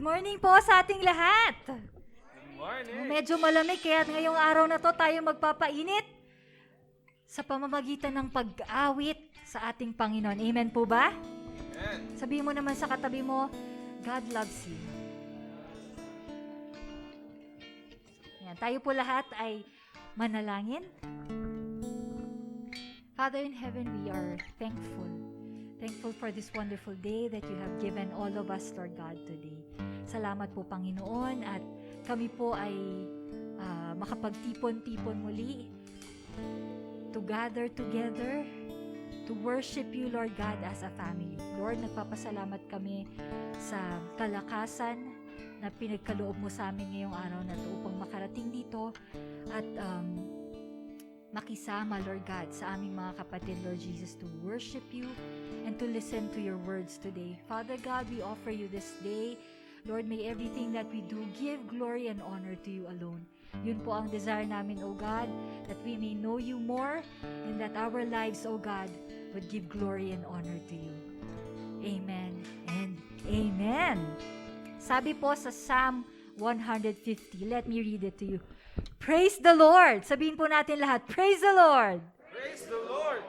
morning po sa ating lahat. Good morning. Medyo malamig kaya ngayong araw na to tayo magpapainit sa pamamagitan ng pag-awit sa ating Panginoon. Amen po ba? Amen. Sabihin mo naman sa katabi mo, God loves you. Yan, tayo po lahat ay manalangin. Father in heaven, we are thankful. Thankful for this wonderful day that you have given all of us, Lord God, today. Salamat po, Panginoon, at kami po ay makapagtipon-tipon muli to gather together to worship you, Lord God, as a family. Lord, nagpapasalamat kami sa kalakasan na pinagkaloob mo sa amin ngayong araw na ito upang makarating dito at makisama, Lord God, sa aming mga kapatid, Lord Jesus, to worship you and to listen to your words today. Father God, we offer you this day. Lord, may everything that we do give glory and honor to you alone. Yun po ang desire namin, O God, that we may know you more and that our lives, O God, would give glory and honor to you. Amen and amen. Sabi po sa Psalm 150, let me read it to you. Praise the Lord. Sabihin po natin lahat, praise the Lord. Praise the Lord.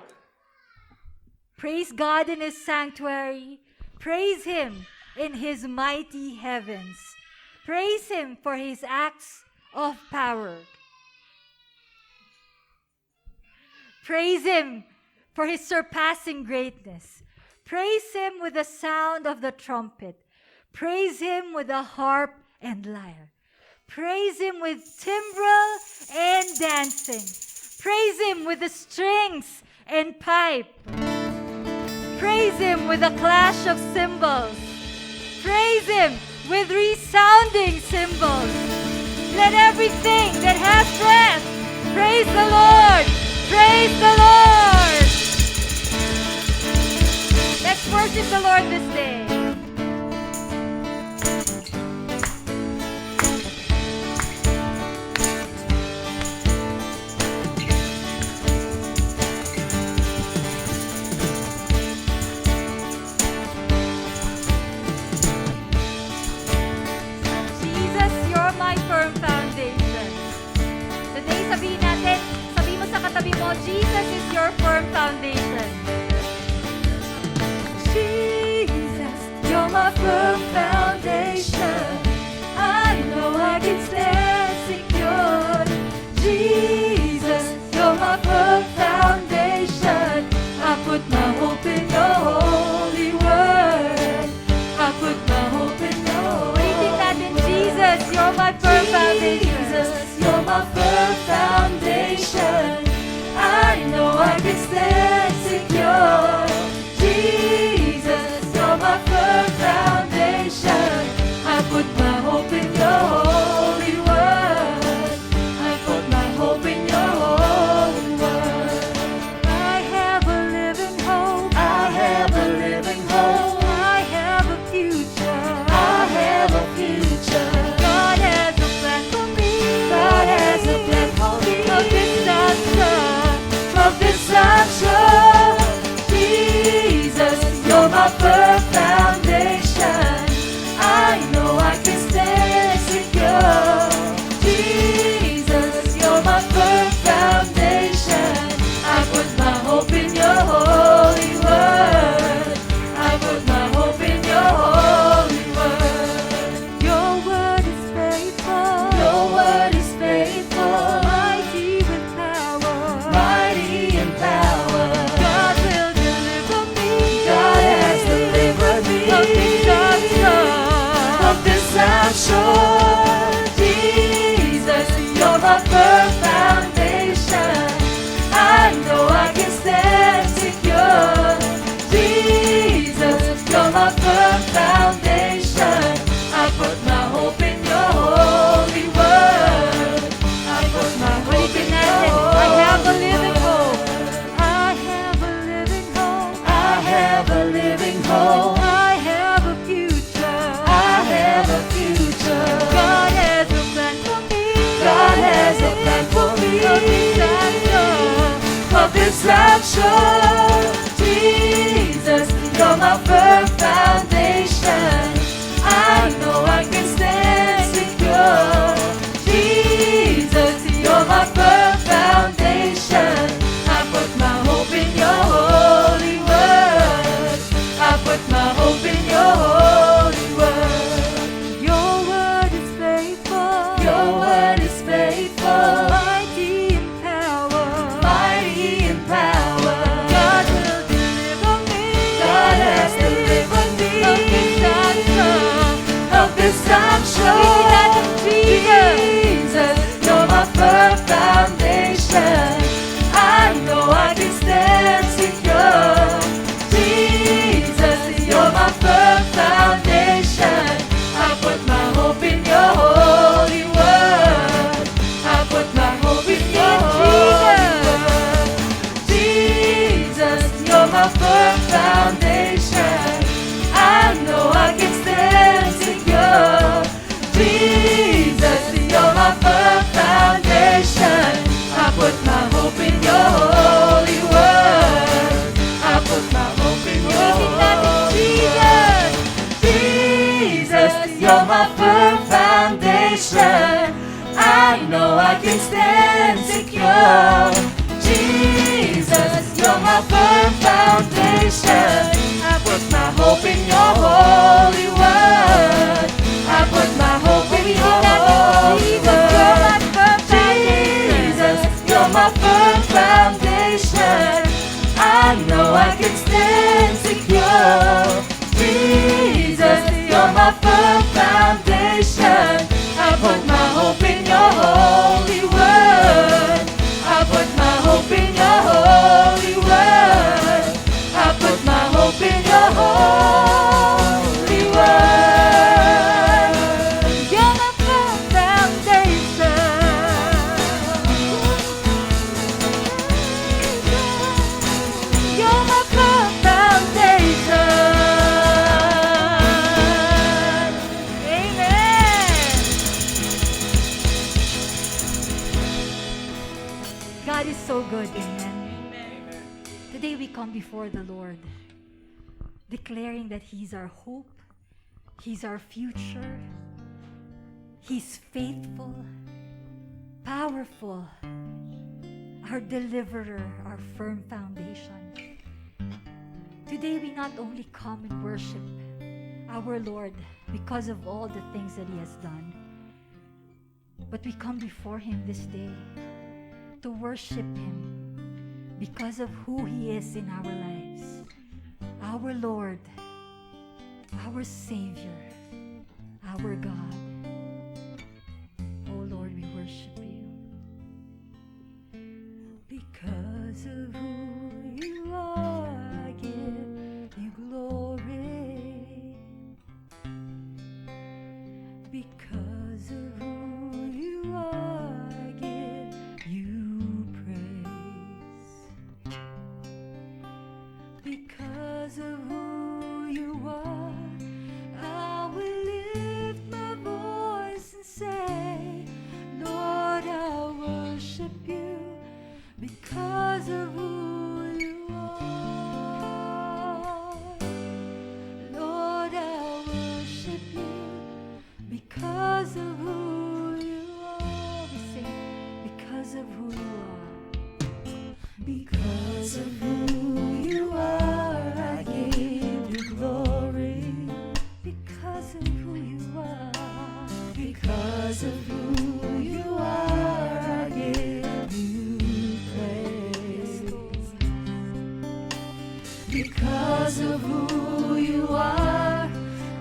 Praise God in His sanctuary. Praise Him in His mighty heavens. Praise Him for His acts of power. Praise Him for His surpassing greatness. Praise Him with the sound of the trumpet. Praise Him with the harp and lyre. Praise Him with timbrel and dancing. Praise Him with the strings and pipe. Praise Him with the clash of cymbals. Praise Him with resounding cymbals. Let everything that has breath praise the Lord. Praise the Lord. Let's worship the Lord this day. Jesus is your firm foundation. Jesus, you're my firm foundation. I know I can stand secure. Jesus, you're my firm foundation. I put my hope in your holy word. I put my hope in your holy word. Jesus, you're my firm foundation. Jesus, you're my firm foundation. I know I can stand secure. Jesus, you're my firm foundation. I put my hope in your holy word. I put my hope in your holy word. I have a living hope. I have a living hope. I have a future. I have a future. God has a plan for me. God has a plan for me. Of disaster. Of destruction. Jesus, you're my firm foundation. I know I can stand secure. Jesus, you're my firm foundation. I put my hope in your holy word. I put my hope in your holy word. Your word is faithful. Your word is faithful. Mighty with power. Mighty in power. God will deliver me. God has delivered me. Of destruction. Jesus, you're my firm foundation. I know I can stand secure. Jesus, you're my firm foundation. I put my hope in your holy word. I put my hope in your holy word. I have a living hope. I have a living hope. I have a living hope. I have a future. I have a future. God has a plan for me. God has a plan for me. Of destruction. Jesus, you're my firm foundation. I know I can I know I can stand secure. Jesus, you're my firm foundation. I put my hope in your holy word. I put my hope in your holy word. I put my hope in your holy word. You're my firm foundation. You're my firm foundation. Amen. God is so good. Amen. Today we come before the Lord, declaring that He's our hope, He's our future, He's faithful, powerful, our deliverer, our firm foundation. Today we not only come and worship our Lord because of all the things that He has done, but we come before Him this day to worship Him because of who He is in our lives. Our Lord, our Savior, our God. Oh Lord, we worship You. Because of who You are, I give You glory. Because of who You are, I give You praise. Because of who You are, I will lift my voice and say, Lord, I worship You. Because of who You are, Lord, I worship You. Because of who You are, we sing, because of who You are. Because of who You are, I give You glory. Because of who You are, because of who You are, I give You praise. Because of who You are,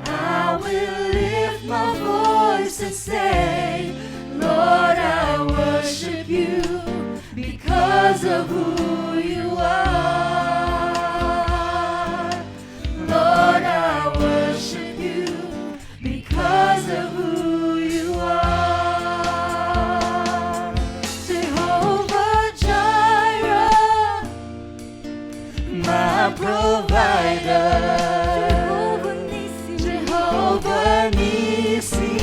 I will lift my voice and say, Lord, I worship You. Because of who You are, Lord, I worship You. Because of who You are, Jehovah Jireh, my provider, Jehovah Nissi,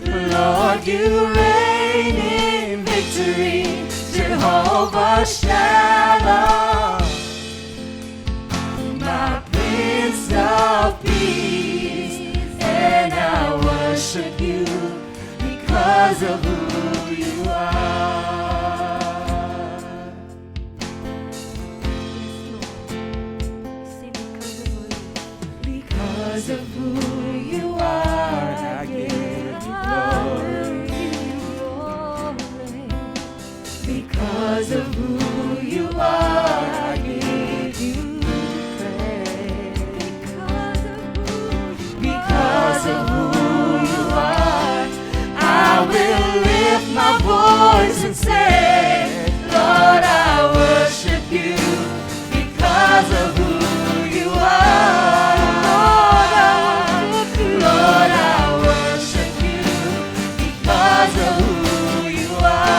Lord, You reign in victory. Jehovah Shalom, my Prince of Peace, and I worship You because of who You are. Because of who You are, I give You glory. Because of who You are, I give You praise. Because of who You are, I will lift my voice and say, Lord, I worship You. Because of who You are, Lord, I worship You. Because of who You are,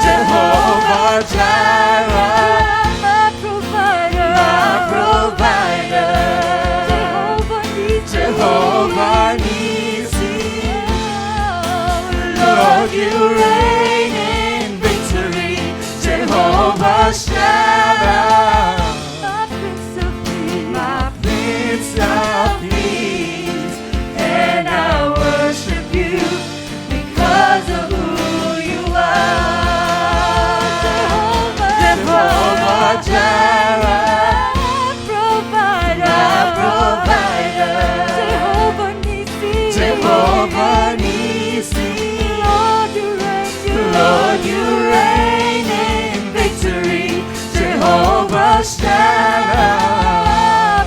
Jehovah Jireh, my provider, Jehovah Nissi, Lord, You reign in victory. Jehovah Shalom, my Prince of Peace, and I worship You because of who You are. Jehovah Jireh, my provider, Jehovah Nissi, Lord, You reign in Shalom,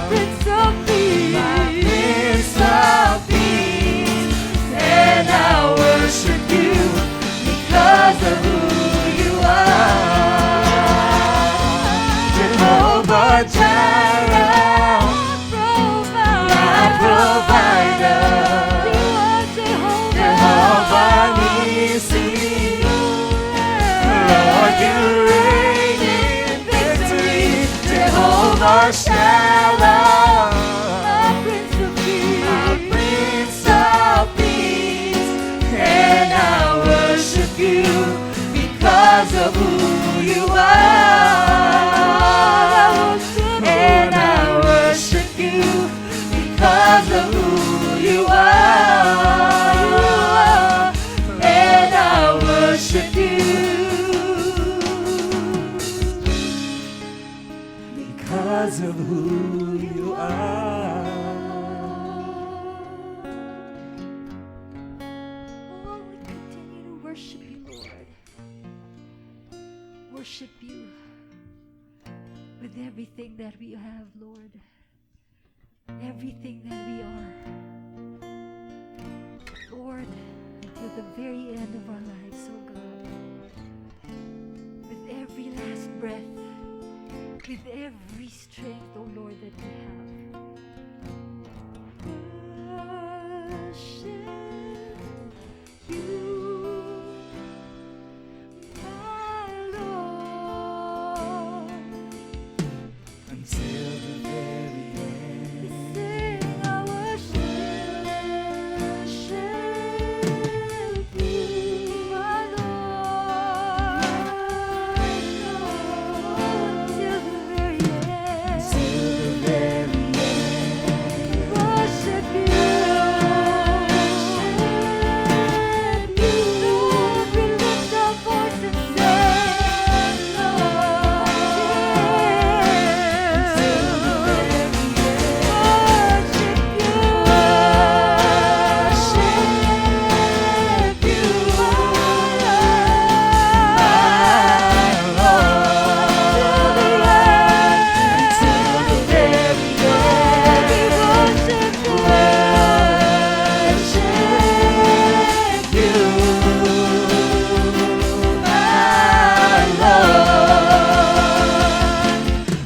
Prince of Peace, Prince of Peace, and I worship you because of who you are. Jehovah Jireh, my provider. Jehovah Nissi, Lord, you reign in victory. Jehovah Shalom, my Prince of Peace, and I worship you because of who you are. And I worship you because of who you are. And I worship you because of who you are. Oh, we continue to worship you, Lord. Worship you with everything that we have, Lord. Everything that we are. Lord, until the very end of our lives, oh God. With every last breath, with every strength, oh Lord, that we have. Worship you, my Lord. Until the very end. We sing our worship you, my Lord. Until the very end. Until the very end. Worship you. Lord, we lift our voice and sing,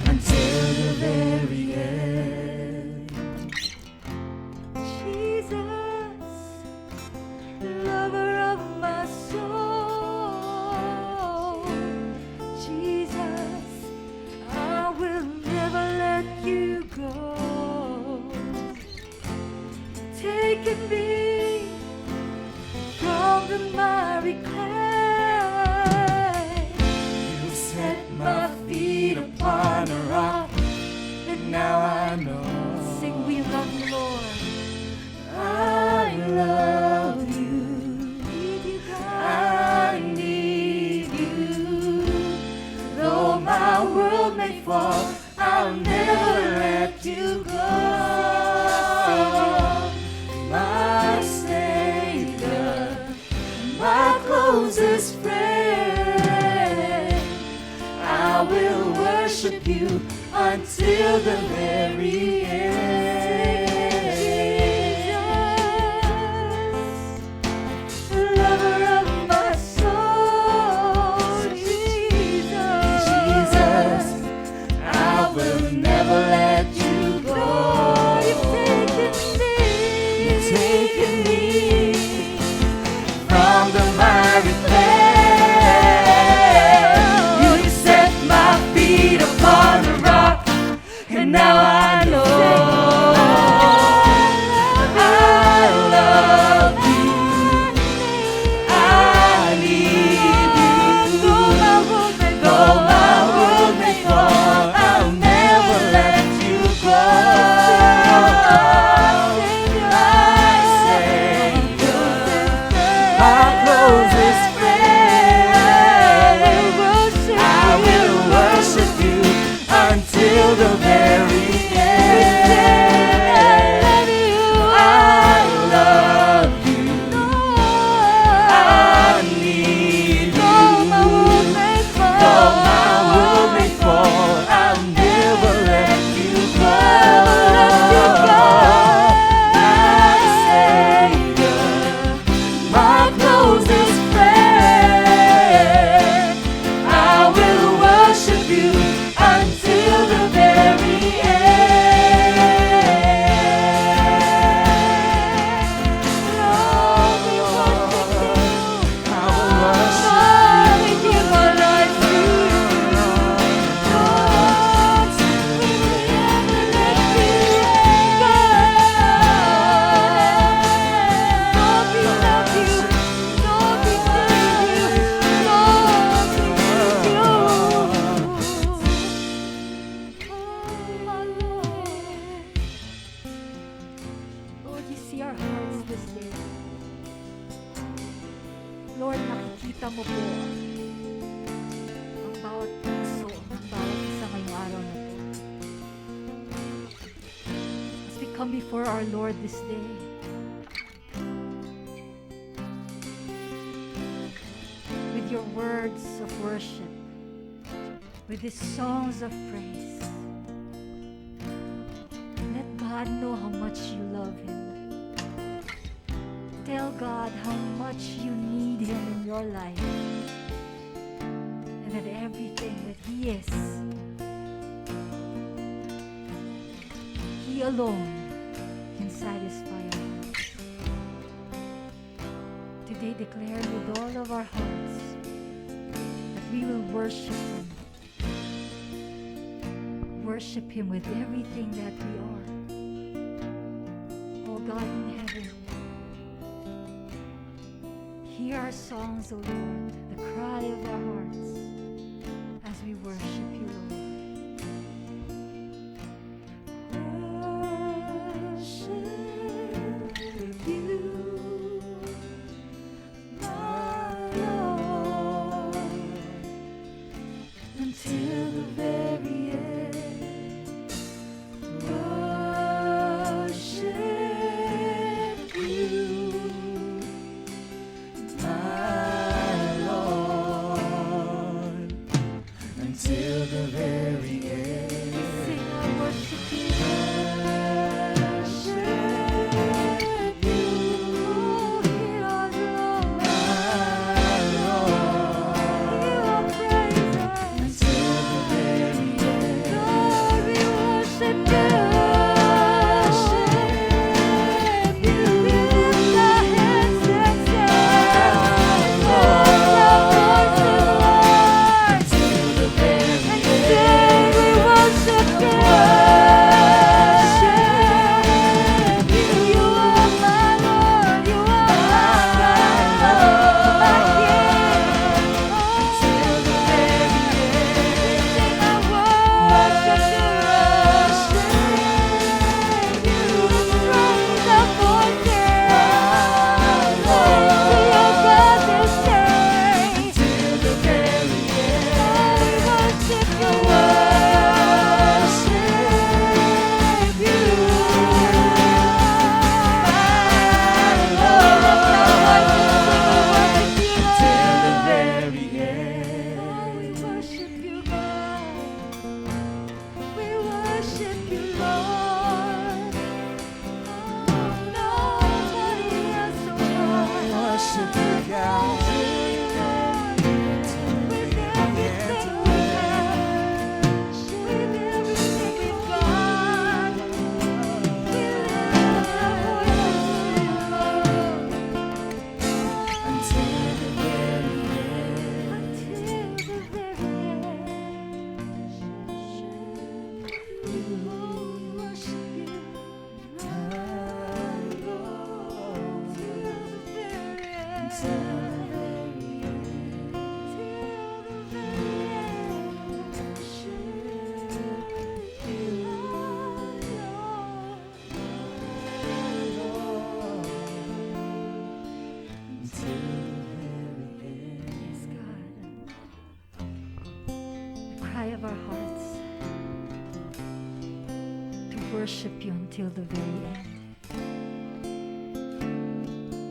Until the very end. Jesus, lover of my soul. Jesus, I will never let you go. Taking me from the miry clay. You set my feet upon a rock, and now I know. Sing, we love you, Lord. I love you. Need you, God. I need you. Though my world may fall, I'll never let you go. My Savior, my closest friend, I will worship you until the very end. Lover of my soul, Jesus. Jesus, I will never let you go. You've taken me From the miry clay, you set my feet upon the rock, and now I know. Lord, nakikita mo po ang bawat puso, ang bawat isa ngayong araw na po. As we come before our Lord this day, with your words of worship, with these songs of praise, let God know how much you love Him. Tell God how much you need Him in your life, and that everything that He is, He alone can satisfy our hearts. Today declare with all of our hearts that we will worship Him. Worship Him with everything that we are. Oh God in heaven, hear our songs, O Lord, the cry of our hearts as we worship you, Lord. Worship you, my Lord, until the very end. Worship you, my Lord, Until the very end. sing I worship you. Worship you, hear our love, My Lord. hear our praises. Until the very end. Lord, we worship you. We lift our hands and say, Lord, our voices, Lord. Until the very And end. say we worship you. You are my Lord, you are my God, my King. Until the very end. Sing I worship you. Raise our voices. Praise to your God this day. Until the very end. We worship you. Until the very end. We worship you, God. We worship you, Lord. Nobody else, oh God. Worship you, God. With everything we have, with everything we've got, we lift our voices to you, Lord. Until the very end. Until the very end. We worship you, my Lord. Till the very end. Till the very end. Worship you, yes, God. The cry of our hearts to worship you until the very end.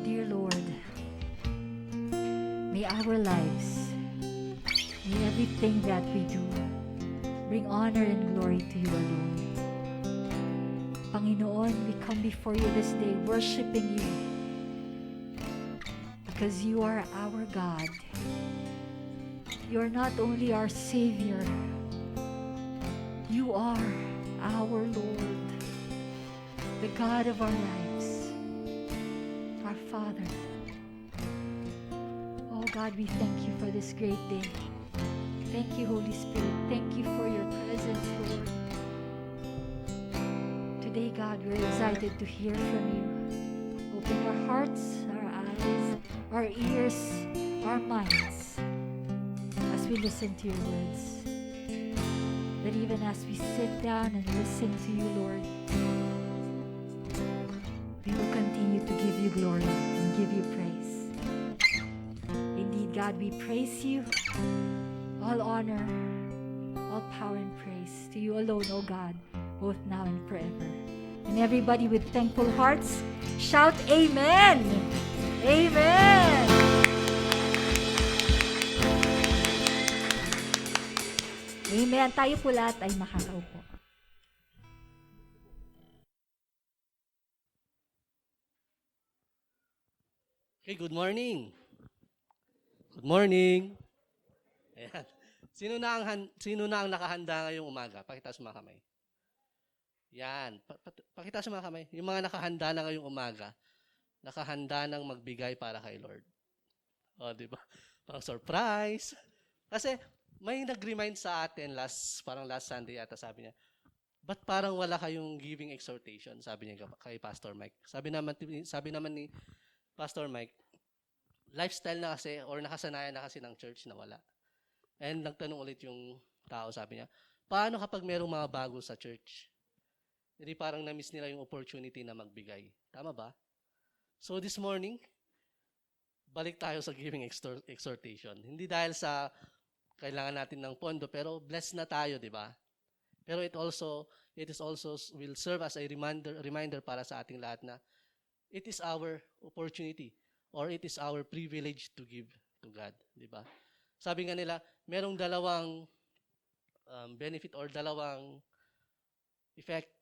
Dear Lord, may our lives, may everything that we do bring honor and glory to you alone. Panginoon, we come before you this day worshiping you because you are our God. You are not only our Savior, you are our Lord, the God of our lives, our Father. Oh God, we thank you for this great day. Thank you, Holy Spirit. Thank you for your presence, Lord. Today, God, we're excited to hear from you. Open our hearts, our eyes, our ears, our minds as we listen to your words. That even as we sit down and listen to you, Lord, we will continue to give you glory and give you praise. God, we praise you. All honor, all power and praise to you alone, O God, both now and forever. And everybody with thankful hearts, shout Amen! Amen! Amen. Tayo po lahat ay makakaupo. Okay, good morning. Good morning. Ayan. Sino na ang nakahanda ngayong umaga? Pakita sa mga kamay. Yan. Pakita sa mga kamay. Yung mga nakahanda na ngayong umaga, nakahanda nang magbigay para kay Lord. O, di ba? Parang surprise. Kasi may nag-remind sa atin parang last Sunday ata, sabi niya, ba't parang wala kayong giving exhortation? Sabi niya kay Pastor Mike. Sabi naman ni Pastor Mike, lifestyle na kasi or nakasanayan na kasi ng church na wala. And nagtanong ulit yung tao, sabi niya, paano kapag merong mga bago sa church? Hindi parang na-miss nila yung opportunity na magbigay. Tama ba? So this morning, balik tayo sa giving exhortation. Hindi dahil sa kailangan natin ng pondo, pero blessed na tayo, di ba? Pero it is also will serve as a reminder para sa ating lahat na it is our opportunity or it is our privilege to give to God, di ba? Sabi nga nila, merong dalawang benefit or dalawang effect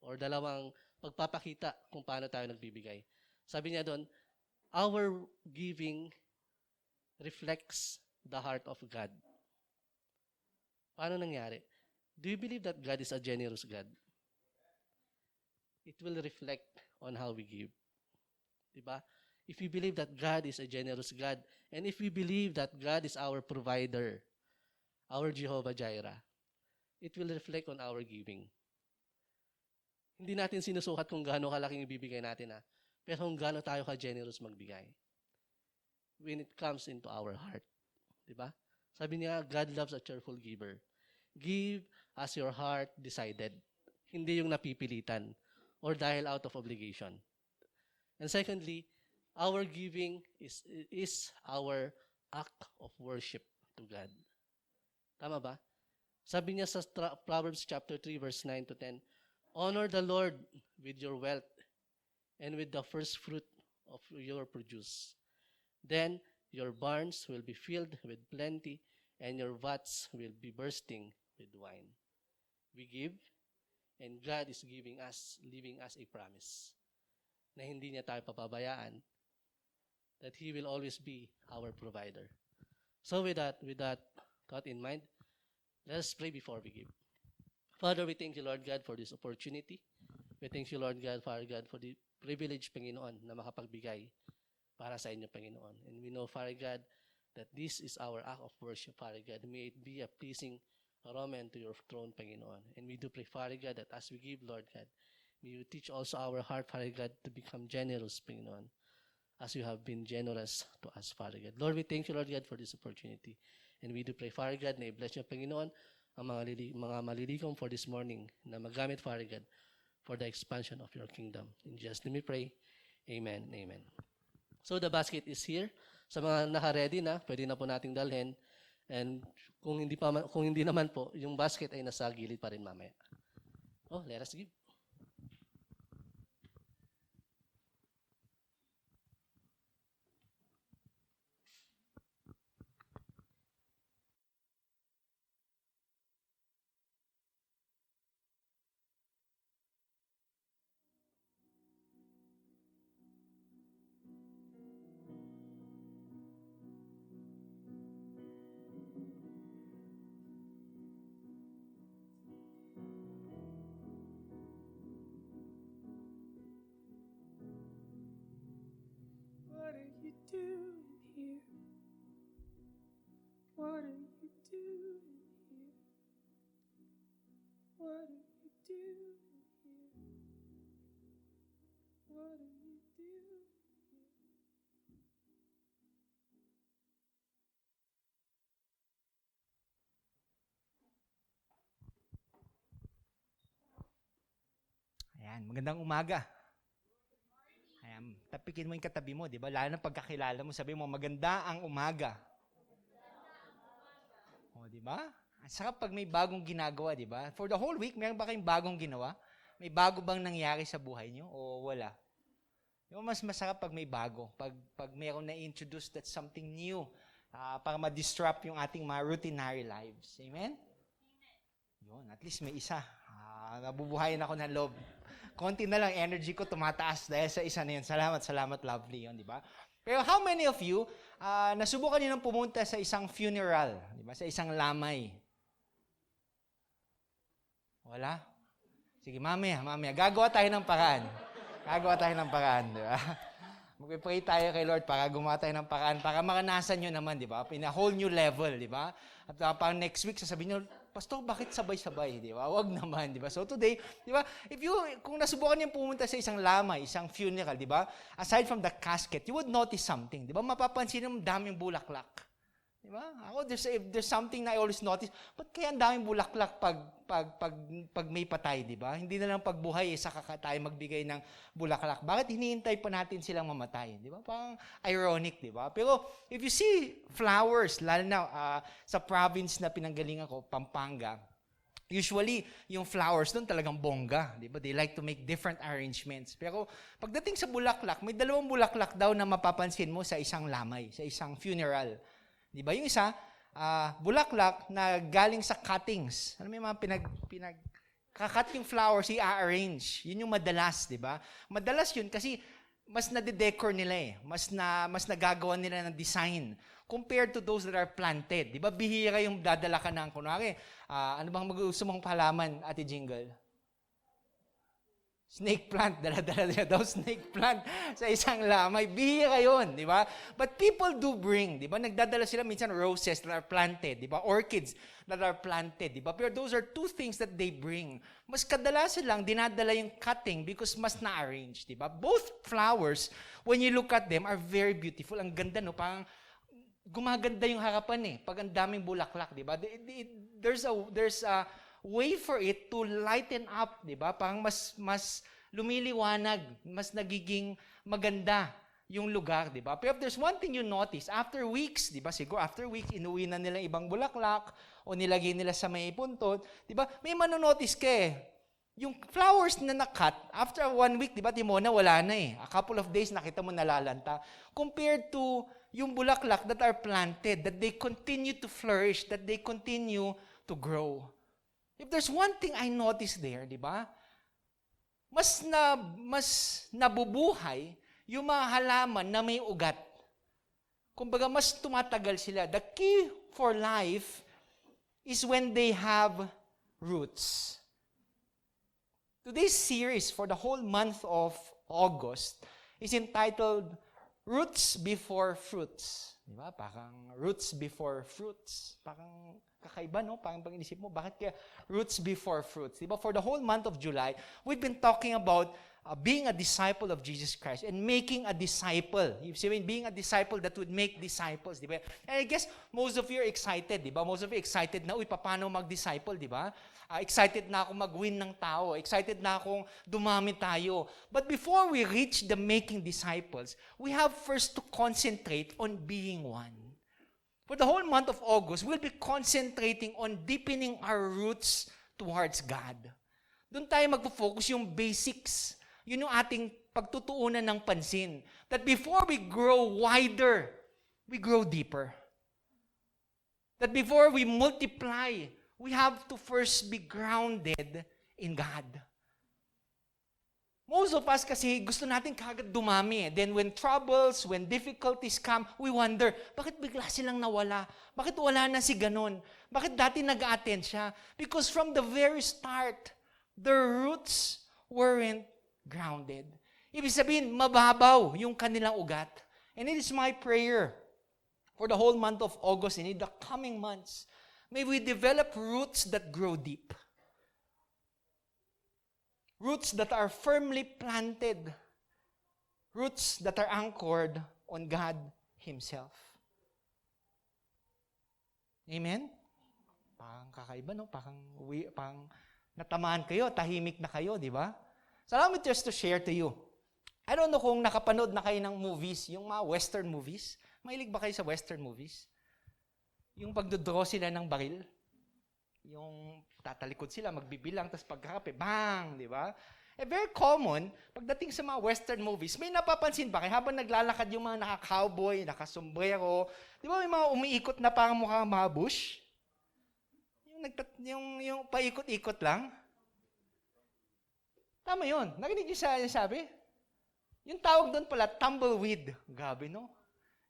or dalawang pagpapakita kung paano tayo nagbibigay. Sabi niya doon, our giving reflects the heart of God. Paano nangyari? Do you believe that God is a generous God? It will reflect on how we give. Diba? If we believe that God is a generous God, and if we believe that God is our provider, our Jehovah Jireh, it will reflect on our giving. Hindi natin sinusukat kung gaano kalaking ibibigay natin, pero kung gaano tayo ka-generous magbigay. When it comes into our heart. Diba? Sabi niya, God loves a cheerful giver. Give as your heart decided. Hindi yung napipilitan or dahil out of obligation. And secondly, our giving is our act of worship to God. Tama ba? Sabi niya sa Proverbs chapter 3 verse 9 to 10, honor the Lord with your wealth and with the first fruit of your produce. Then your barns will be filled with plenty and your vats will be bursting with wine. We give, and God is leaving us a promise na hindi niya tayo papabayaan, that He will always be our provider. So with that thought in mind, let us pray before we give. Father, we thank you, Lord God, for this opportunity. We thank you, Lord God, Father God, for the privilege, Panginoon, na makapagbigay para sa inyo, Panginoon. And we know, Father God, that this is our act of worship, Father God. May it be a pleasing aroma to your throne, Panginoon. And we do pray, Father God, that as we give, Lord God, may you teach also our heart, Father God, to become generous, Panginoon, as you have been generous to us, Father God. Lord, we thank you, Lord God, for this opportunity. And we do pray, Father God, na i-bless niyo, Panginoon, ang mga malilikom for this morning na magamit, Father God, for the expansion of your kingdom. In Jesus' name we pray. Amen. Amen. So the basket is here. Sa mga naka-ready na, pwede na po nating dalhin. And kung hindi naman po, yung basket ay nasa gilid pa rin mamaya. Oh, let us give. What are you doing here? What are you doing here? What are you doing here? What are you doing here? Ayan, magandang umaga. Ayan, Tapikin mo yung katabi mo, di ba? Lalo na pagkakilala mo, sabi mo, maganda ang umaga. O, di ba? Ang sarap pag may bagong ginagawa, di ba? For the whole week, meron ba kayong bagong ginawa? May bago bang nangyari sa buhay nyo? O wala? Di ba mas masarap pag may bago? Pag mayroon na-introduce that's something new para ma-disrupt yung ating mga routinary lives. Amen? Yun, at least may isa. Nabubuhayin ako ng loob. Konti na lang, energy ko tumataas dahil sa isa na yun. Salamat, lovely yun, di ba? Pero how many of you, nasubukan niyo nang pumunta sa isang funeral, di ba? Sa isang lamay? Wala? Sige, mamaya. Gagawa tayo ng paraan. Di ba? Mag-pray tayo kay Lord para gumawa tayo ng paraan, para maranasan nyo naman, di ba? In a whole new level, di ba? At parang next week, sasabihin nyo, Pastor, bakit sabay-sabay, di ba? Wag naman, di ba? So today, di ba, kung nasubukan niyo pumunta sa isang lamay, isang funeral, di ba? Aside from the casket, you would notice something, di ba? Mapapansin mo daming bulaklak. Di ba? Ako, there's something na I always notice, ba't kaya ang daming bulaklak pag may patay, di ba? Hindi na lang pagbuhay, saka tayo magbigay ng bulaklak. Bakit hinihintay pa natin silang mamatay? Di ba? Parang ironic, di ba? Pero if you see flowers, lalo na sa province na pinanggalingan ko, Pampanga, usually, yung flowers doon talagang bongga. Di ba? They like to make different arrangements. Pero pagdating sa bulaklak, may 2 bulaklak daw na mapapansin mo sa isang lamay, sa isang funeral. Di ba? Yung isa, bulaklak na galing sa cuttings. Ano may mga kakat yung flowers, i-arrange. Yun yung madalas, di ba? Madalas yun kasi mas nade-decor nila eh. Mas nagagawa nila ng design compared to those that are planted. Di ba? Bihira yung dadala ka ng, kunwari, ano bang gusto mong halaman, Ate Jingle? Snake plant, dala-dala niya daw snake plant sa isang lamay. Bihira yun, di ba? But people do bring, di ba? Nagdadala sila minsan roses that are planted, di ba? Orchids that are planted, di ba? Pero those are 2 things that they bring. Mas kadalasan lang, dinadala yung cutting because mas na-arrange, di ba? Both flowers, when you look at them, are very beautiful. Ang ganda, no? Parang gumaganda yung harapan eh. Pag ang daming bulaklak, di ba? There's a way for it to lighten up, di ba? Parang mas lumiliwanag, mas nagiging maganda yung lugar, di ba? Pero if there's one thing you notice, after weeks, di ba? Siguro after weeks, inuwi na nila ibang bulaklak o nilagay nila sa may puntot, di ba? May manonotice ka eh. Yung flowers na nakat, after 1 week, di ba, Timona, wala na eh. A couple of days, nakita mo nalalanta. Compared to yung bulaklak that are planted, that they continue to flourish, that they continue to grow. If there's one thing I noticed there, di ba? Mas nabubuhay yung mga halaman na may ugat. Kumbaga, mas tumatagal sila. The key for life is when they have roots. Today's series for the whole month of August is entitled Roots Before Fruits. Di ba? Parang roots before fruits. Parang kakaiba, no? Parang pag-inisip mo, bakit kaya roots before fruits? Di ba? For the whole month of July, we've been talking about being a disciple of Jesus Christ and making a disciple. You see, being a disciple that would make disciples, di ba? And I guess most of you are excited, di ba? Most of you are excited na, paano mag-disciple, di ba? Excited na ako mag-win ng tao. Excited na akong dumami tayo. But before we reach the making disciples, we have first to concentrate on being one. For the whole month of August, we'll be concentrating on deepening our roots towards God. Doon tayo magpo-focus yung basics. Yun yung ating pagtutuunan ng pansin. That before we grow wider, we grow deeper. That before we multiply, we have to first be grounded in God. Most of us kasi gusto natin kagad dumami. Then when troubles, when difficulties come, we wonder, bakit bigla silang nawala? Bakit wala na si ganon? Bakit dati nag-a-attend siya? Because from the very start, their roots weren't grounded. Ibig sabihin, mababaw yung kanilang ugat. And it is my prayer for the whole month of August and in the coming months, may we develop roots that grow deep. Roots that are firmly planted. Roots that are anchored on God Himself. Amen? Parang kakaiba, no? Parang natamaan kayo, tahimik na kayo, di ba? So allow me just to share to you I don't know kung nakapanood na kayo ng movies, yung mga western movies. Mahilig ba kayo sa western movies? Yung pagdodraw sila ng baril. Yung tatalikod sila, magbibilang, tapos pagkakape, bang, di ba? Very common, pagdating sa mga western movies, may napapansin ba kayo habang naglalakad yung mga naka-cowboy, naka-sombrero, di ba may mga umiikot na parang mukhang mga bush? Yung paikot-ikot lang. Tama yun. Narinig niyo sabi? Yung tawag doon pala, tumbleweed. Gabi, no?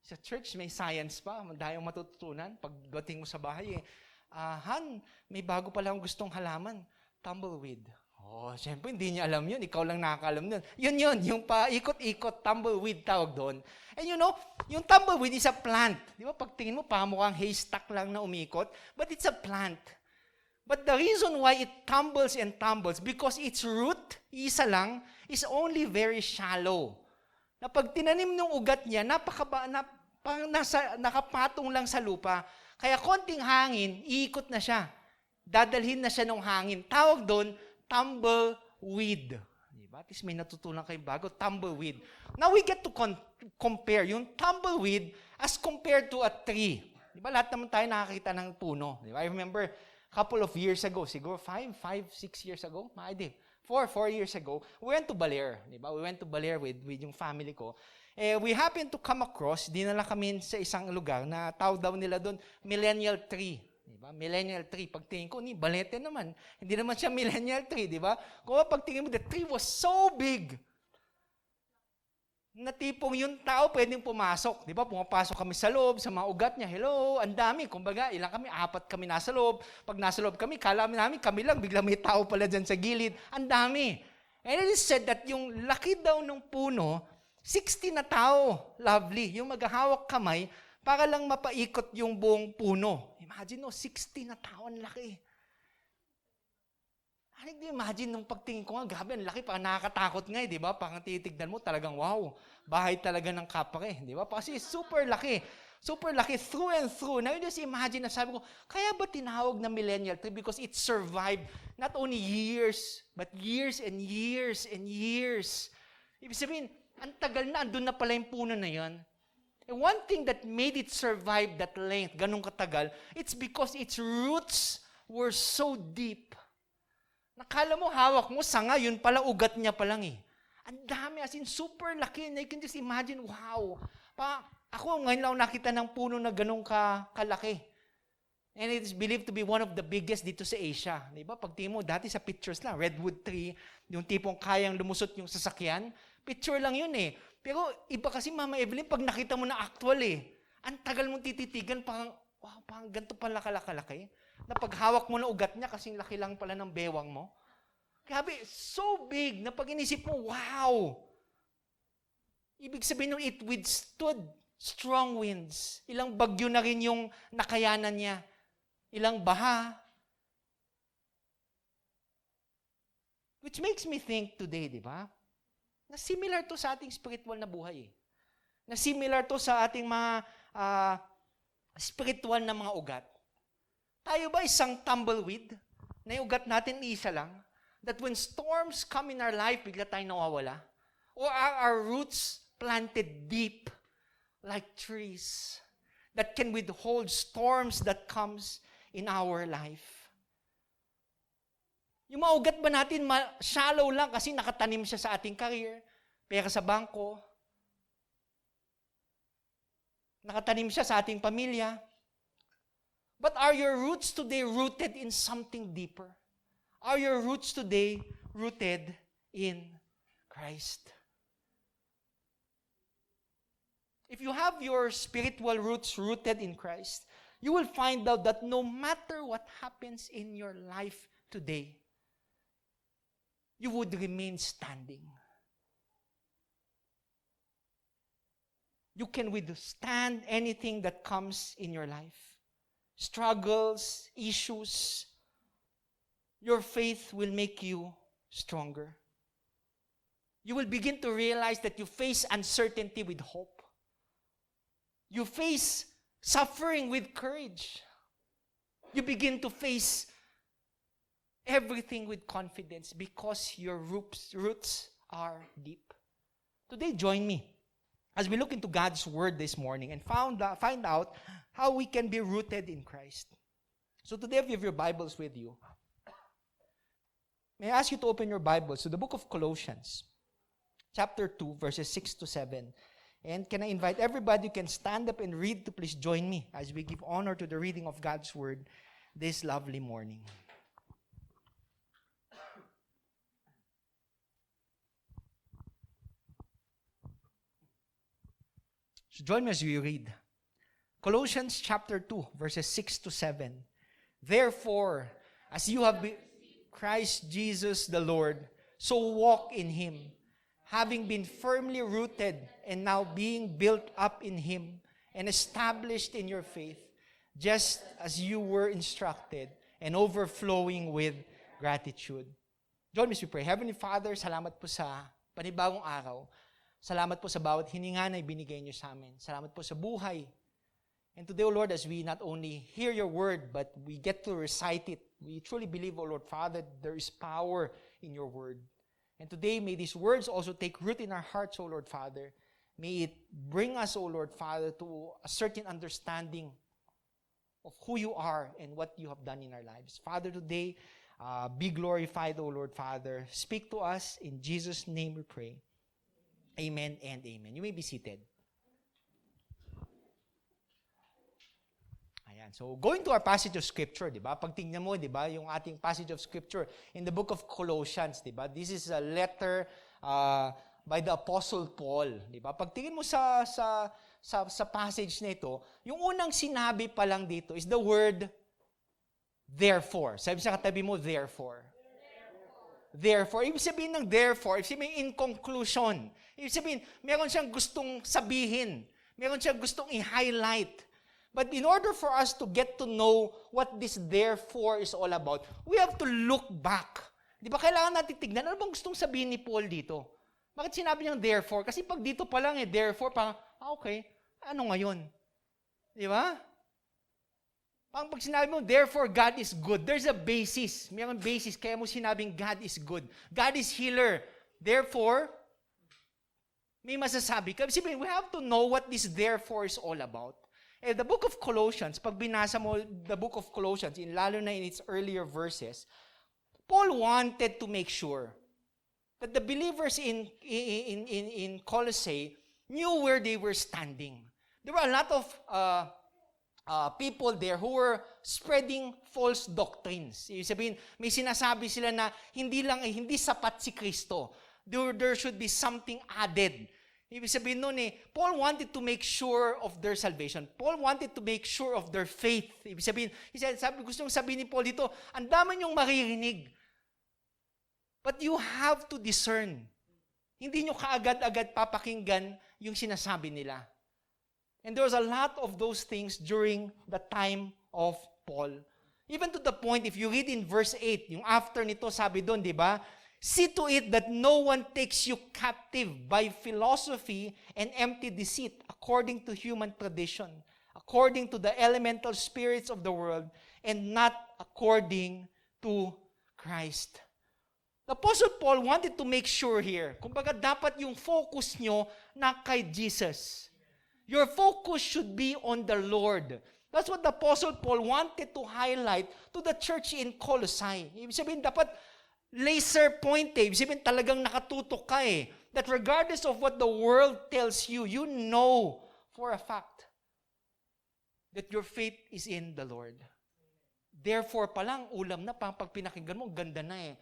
Sa church, may science pa. Madayong matututunan. Pagdating mo sa bahay, Han, may bago pala akong gustong halaman. Tumbleweed. Oh, siyempre, hindi niya alam yun. Ikaw lang nakakalam nun. Yun. Yung paikot-ikot, tumbleweed tawag doon. And you know, yung tumbleweed is a plant. Di ba? Pag tingin mo, mukhang haystack lang na umikot. But it's a plant. But the reason why it tumbles and tumbles, because its root, isa lang, is only very shallow. Na pag tinanim ng ugat niya, nakapatong lang sa lupa. Kaya konting hangin, iikot na siya. Dadalhin na siya ng hangin. Tawag doon, tumbleweed. Diba? At least may natutunan kayong bago, tumbleweed. Now we get to compare yung tumbleweed as compared to a tree. Diba? Lahat naman tayo nakakita ng puno. Diba? I remember, couple of years ago, siguro 6 years ago, 4 years ago, we went to Baler. Diba? We went to Baler with yung family ko. We happened to come across, dinala kami sa isang lugar na tawag daw nila doon, millennial tree. Diba? Millennial tree. Pagtingin ko, balete naman. Hindi naman siya millennial tree, di ba? Kung pagtingin mo, the tree was so big. Na tipong yung tao pwedeng pumasok. Di ba? Pumapasok kami sa loob, sa mga ugat niya. Hello, ang dami. Kumbaga, ilang kami? 4 kami nasa loob. Pag nasa loob kami, kala namin kami lang. Bigla may tao pala dyan sa gilid. Ang dami. And it is said that yung laki daw ng puno, 60 na tao. Lovely. Yung maghahawak kamay, para lang mapaikot yung buong puno. Imagine, 60 na tao. Ang laki. Imagine nung pagtingin ko nga, grabe, ang laki, parang nakakatakot nga, di ba? Parang titignan mo, talagang wow, bahay talaga ng kapre, di ba? Kasi super laki through and through. Now, you just imagine, na sabi ko, kaya ba tinawag na millennial tree? Because it survived not only years, but years and years and years. Ibig sabihin, ang tagal na, andun na pala yung puno na yan. And one thing that made it survive that length, ganun katagal, it's because its roots were so deep. Nakala mo, hawak mo, sanga, yun pala, ugat niya pa lang eh. Ang dami, as in, super laki. And you can just imagine, wow. Ako, ngayon lang nakita ng puno na ganun kalaki. And it is believed to be one of the biggest dito sa Asia. Diba? Pag tingin mo, dati sa pictures lang, redwood tree, yung tipong kayang lumusot yung sasakyan, picture lang yun eh. Pero iba kasi, Mama Evelyn, pag nakita mo na actual eh, ang tagal mong tititigan, parang, wow, parang ganito pala kalaki. Na paghawak mo na ugat niya, kasing laki lang pala ng bewang mo. Grabe, so big, na pag inisip mo, wow! Ibig sabihin nung it withstood strong winds. Ilang bagyo na rin yung nakayanan niya. Ilang baha. Which makes me think today, di ba? Na similar to sa ating spiritual na buhay. Na similar to sa ating mga spiritual na mga ugat. Tayo ba isang tumbleweed? Na yung ugat natin isa lang? That when storms come in our life, bigla tayong nawawala? Or are our roots planted deep like trees that can withhold storms that comes in our life? Yung mga ugat ba natin, shallow lang kasi nakatanim siya sa ating career, pera sa bangko, nakatanim siya sa ating pamilya. But are your roots today rooted in something deeper? Are your roots today rooted in Christ? If you have your spiritual roots rooted in Christ, you will find out that no matter what happens in your life today, you would remain standing. You can withstand anything that comes in your life. Struggles, issues. Your faith will make you stronger. You will begin to realize that you face uncertainty with hope. You face suffering with courage. You begin to face everything with confidence because your roots are deep. Today, join me as we look into God's Word this morning and find out how we can be rooted in Christ. So today, if you have your Bibles with you, may I ask you to open your Bibles to the book of Colossians, chapter 2, verses 6 to 7. And can I invite everybody who can stand up and read to please join me as we give honor to the reading of God's Word this lovely morning. So join me as we read. Colossians chapter 2, verses 6 to 7. Therefore, as you have been Christ Jesus the Lord, so walk in Him, having been firmly rooted and now being built up in Him and established in your faith, just as you were instructed, and overflowing with gratitude. Join me as we pray. Heavenly Father, salamat po sa panibagong araw. Salamat po sa bawat hininga na ibinigay niyo sa amin. Salamat po sa buhay. And today, O Lord, as we not only hear your word, but we get to recite it, we truly believe, O Lord Father, there is power in your word. And today, may these words also take root in our hearts, O Lord Father. May it bring us, O Lord Father, to a certain understanding of who you are and what you have done in our lives. Father, today, be glorified, O Lord Father. Speak to us. In Jesus' name we pray. Amen and amen. You may be seated. Ayan. So, going to our passage of Scripture, di ba? Pag tingnan mo, di ba, yung ating passage of Scripture in the book of Colossians, di ba? This is a letter by the Apostle Paul, di ba? Pag tingin mo sa passage na ito, yung unang sinabi pa lang dito is the word therefore. Sabi sa katabi mo, therefore. Therefore. Ibig sabihin ng therefore, ibig sabihin in conclusion. Ibig sabihin, meron siyang gustong sabihin. Meron siyang gustong i-highlight. But in order for us to get to know what this therefore is all about, we have to look back. Di ba, kailangan natin tignan, ano bang gustong sabihin ni Paul dito? Bakit sinabi niyang therefore? Kasi pag dito pa lang therefore, parang, okay, ano ngayon? Di ba? Pag sinabi mo, therefore, God is good, there's a basis. Mayroong basis, kaya mo sinabing God is good. God is healer. Therefore, may masasabi ka. Sabihin, we have to know what this therefore is all about. And the book of Colossians, pag binasa mo the book of Colossians, lalo na in its earlier verses, Paul wanted to make sure that the believers in Colossae knew where they were standing. There were a lot of people there who were spreading false doctrines. Ibig sabihin, may sinasabi sila na hindi sapat si Kristo. There should be something added. Ibig sabihin nun Paul wanted to make sure of their salvation. Paul wanted to make sure of their faith. Ibig sabihin, gusto niyong sabihin ni Paul dito, ang dami niyong maririnig. But you have to discern. Hindi niyo kaagad-agad papakinggan yung sinasabi nila. And there was a lot of those things during the time of Paul. Even to the point, if you read in verse 8, yung after nito, sabi doon, di ba? See to it that no one takes you captive by philosophy and empty deceit, according to human tradition, according to the elemental spirits of the world, and not according to Christ. The Apostle Paul wanted to make sure here, kumbaga dapat yung focus nyo na kay Jesus. Your focus should be on the Lord. That's what the Apostle Paul wanted to highlight to the church in Colossae. Ibig sabihin, dapat laser point Ibig sabihin, talagang nakatutok ka that regardless of what the world tells you, you know for a fact that your faith is in the Lord. Therefore, palang ulam na, pag pinakinggan mo, ganda na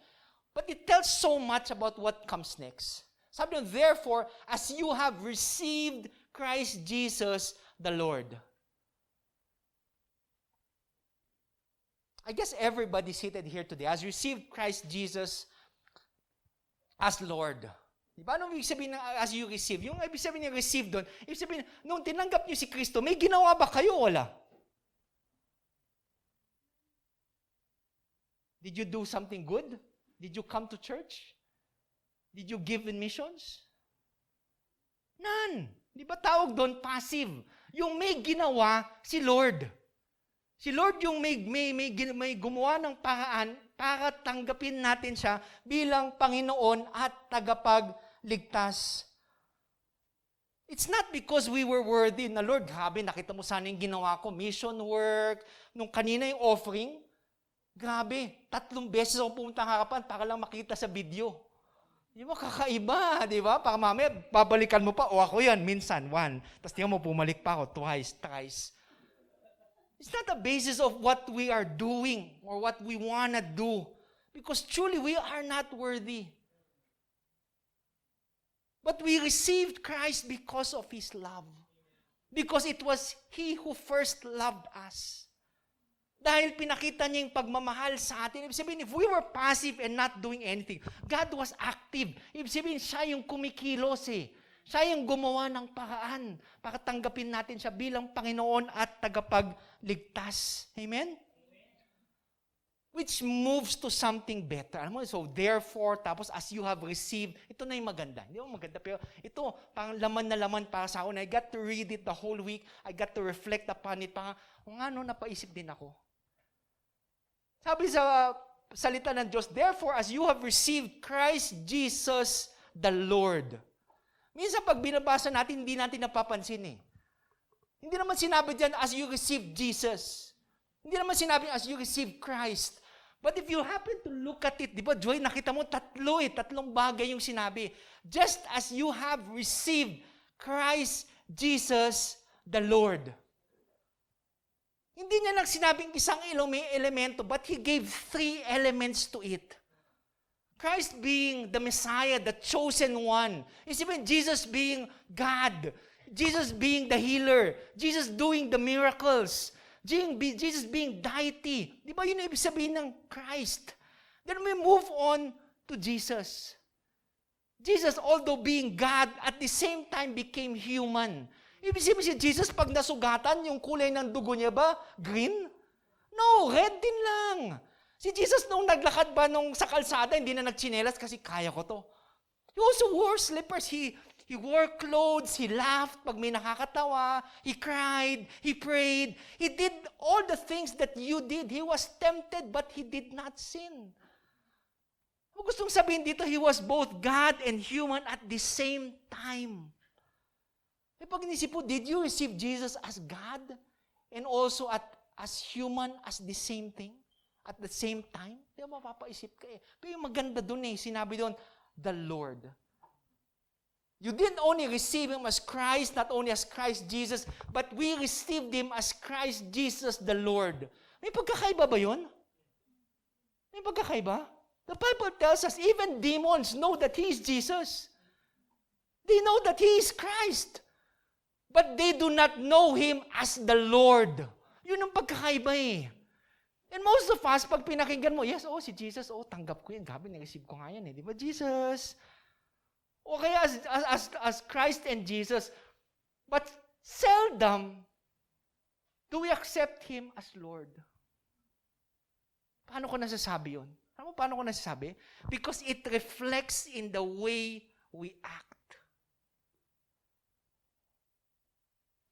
But it tells so much about what comes next. Sabi nyo, therefore, as you have received Christ Jesus the Lord. I guess everybody seated here today has received Christ Jesus as Lord. Diba? Anong ibig sabihin ng as you receive? Yung ibig sabihin ng receive doon, ibig sabihin, nung tinanggap niyo si Kristo, may ginawa ba kayo o wala? Did you do something good? Did you come to church? Did you give in missions? None. Di ba tawag doon passive? Yung may ginawa si Lord. Si Lord yung may gumawa ng paraan para tanggapin natin siya bilang Panginoon at tagapagligtas It's not because we were worthy na, Lord, grabe, nakita mo sana yung ginawa ko, mission work, nung kanina yung offering, grabe, 3 beses ako pumunta ng harapan para lang makita sa video. Di ba, kakaiba, di ba? Para mamaya, babalikan mo pa, o ako yan, minsan, 1. Tapos tingnan mo, pumalik pa ako, twice, thrice. It's not the basis of what we are doing or what we wanna do. Because truly, we are not worthy. But we received Christ because of His love. Because it was He who first loved us. Dahil pinakita niya yung pagmamahal sa atin. Ibig sabihin, if we were passive and not doing anything, God was active. Ibig sabihin, siya yung kumikilos eh. Siya yung gumawa ng paraan para tanggapin natin siya bilang Panginoon at tagapagligtas. Amen? Which moves to something better. Alam mo, so therefore, tapos as you have received, ito na yung maganda. Hindi mo maganda, pero ito, parang laman na laman para sa akin. I got to read it the whole week. I got to reflect upon it. Parang, napaisip din ako. Sabi sa salita ng Diyos, therefore, as you have received Christ Jesus the Lord. Minsan pag binabasa natin, hindi natin napapansin eh. Hindi naman sinabi dyan, as you receive Jesus. Hindi naman sinabi, as you receive Christ. But if you happen to look at it, di ba, Joy, nakita mo, 3 bagay yung sinabi. Just as you have received Christ Jesus the Lord. Hindi niya lang sinabing isang elemento, but He gave 3 elements to it. Christ being the Messiah, the chosen one. Isipin, Jesus being God. Jesus being the healer. Jesus doing the miracles. Jesus being deity. Di ba yun ang ibig sabihin ng Christ? Then we move on to Jesus. Jesus, although being God, at the same time became human. Ibig sabihin si Jesus, pag nasugatan, yung kulay ng dugo niya ba? Green? No, red din lang. Si Jesus, nung naglakad ba sa kalsada, hindi na nagtsinelas kasi kaya ko to. He also wore slippers. He wore clothes. He laughed pag may nakakatawa. He cried. He prayed. He did all the things that you did. He was tempted, but He did not sin. Kung gustong sabihin dito, He was both God and human at the same time. E pag inisip po, did you receive Jesus as God and also as human as the same thing? At the same time? Di ba mapapaisip ka eh. Pero yung maganda dun eh, sinabi doon, the Lord. You didn't only receive Him as Christ, not only as Christ Jesus, but we received Him as Christ Jesus the Lord. May pagkakaiba ba yun? May pagkakaiba? The Bible tells us even demons know that He is Jesus. They know that He is Christ. But they do not know Him as the Lord. Yun ang pagkakaiba eh. And most of us, pag pinakinggan mo, yes, si Jesus, tanggap ko yan. Gabi, na-receive ko nga yan eh. Di ba, Jesus? O kaya as Christ and Jesus. But seldom do we accept Him as Lord. Paano ko nasasabi yun? Alam mo paano ko nasasabi? Because it reflects in the way we act.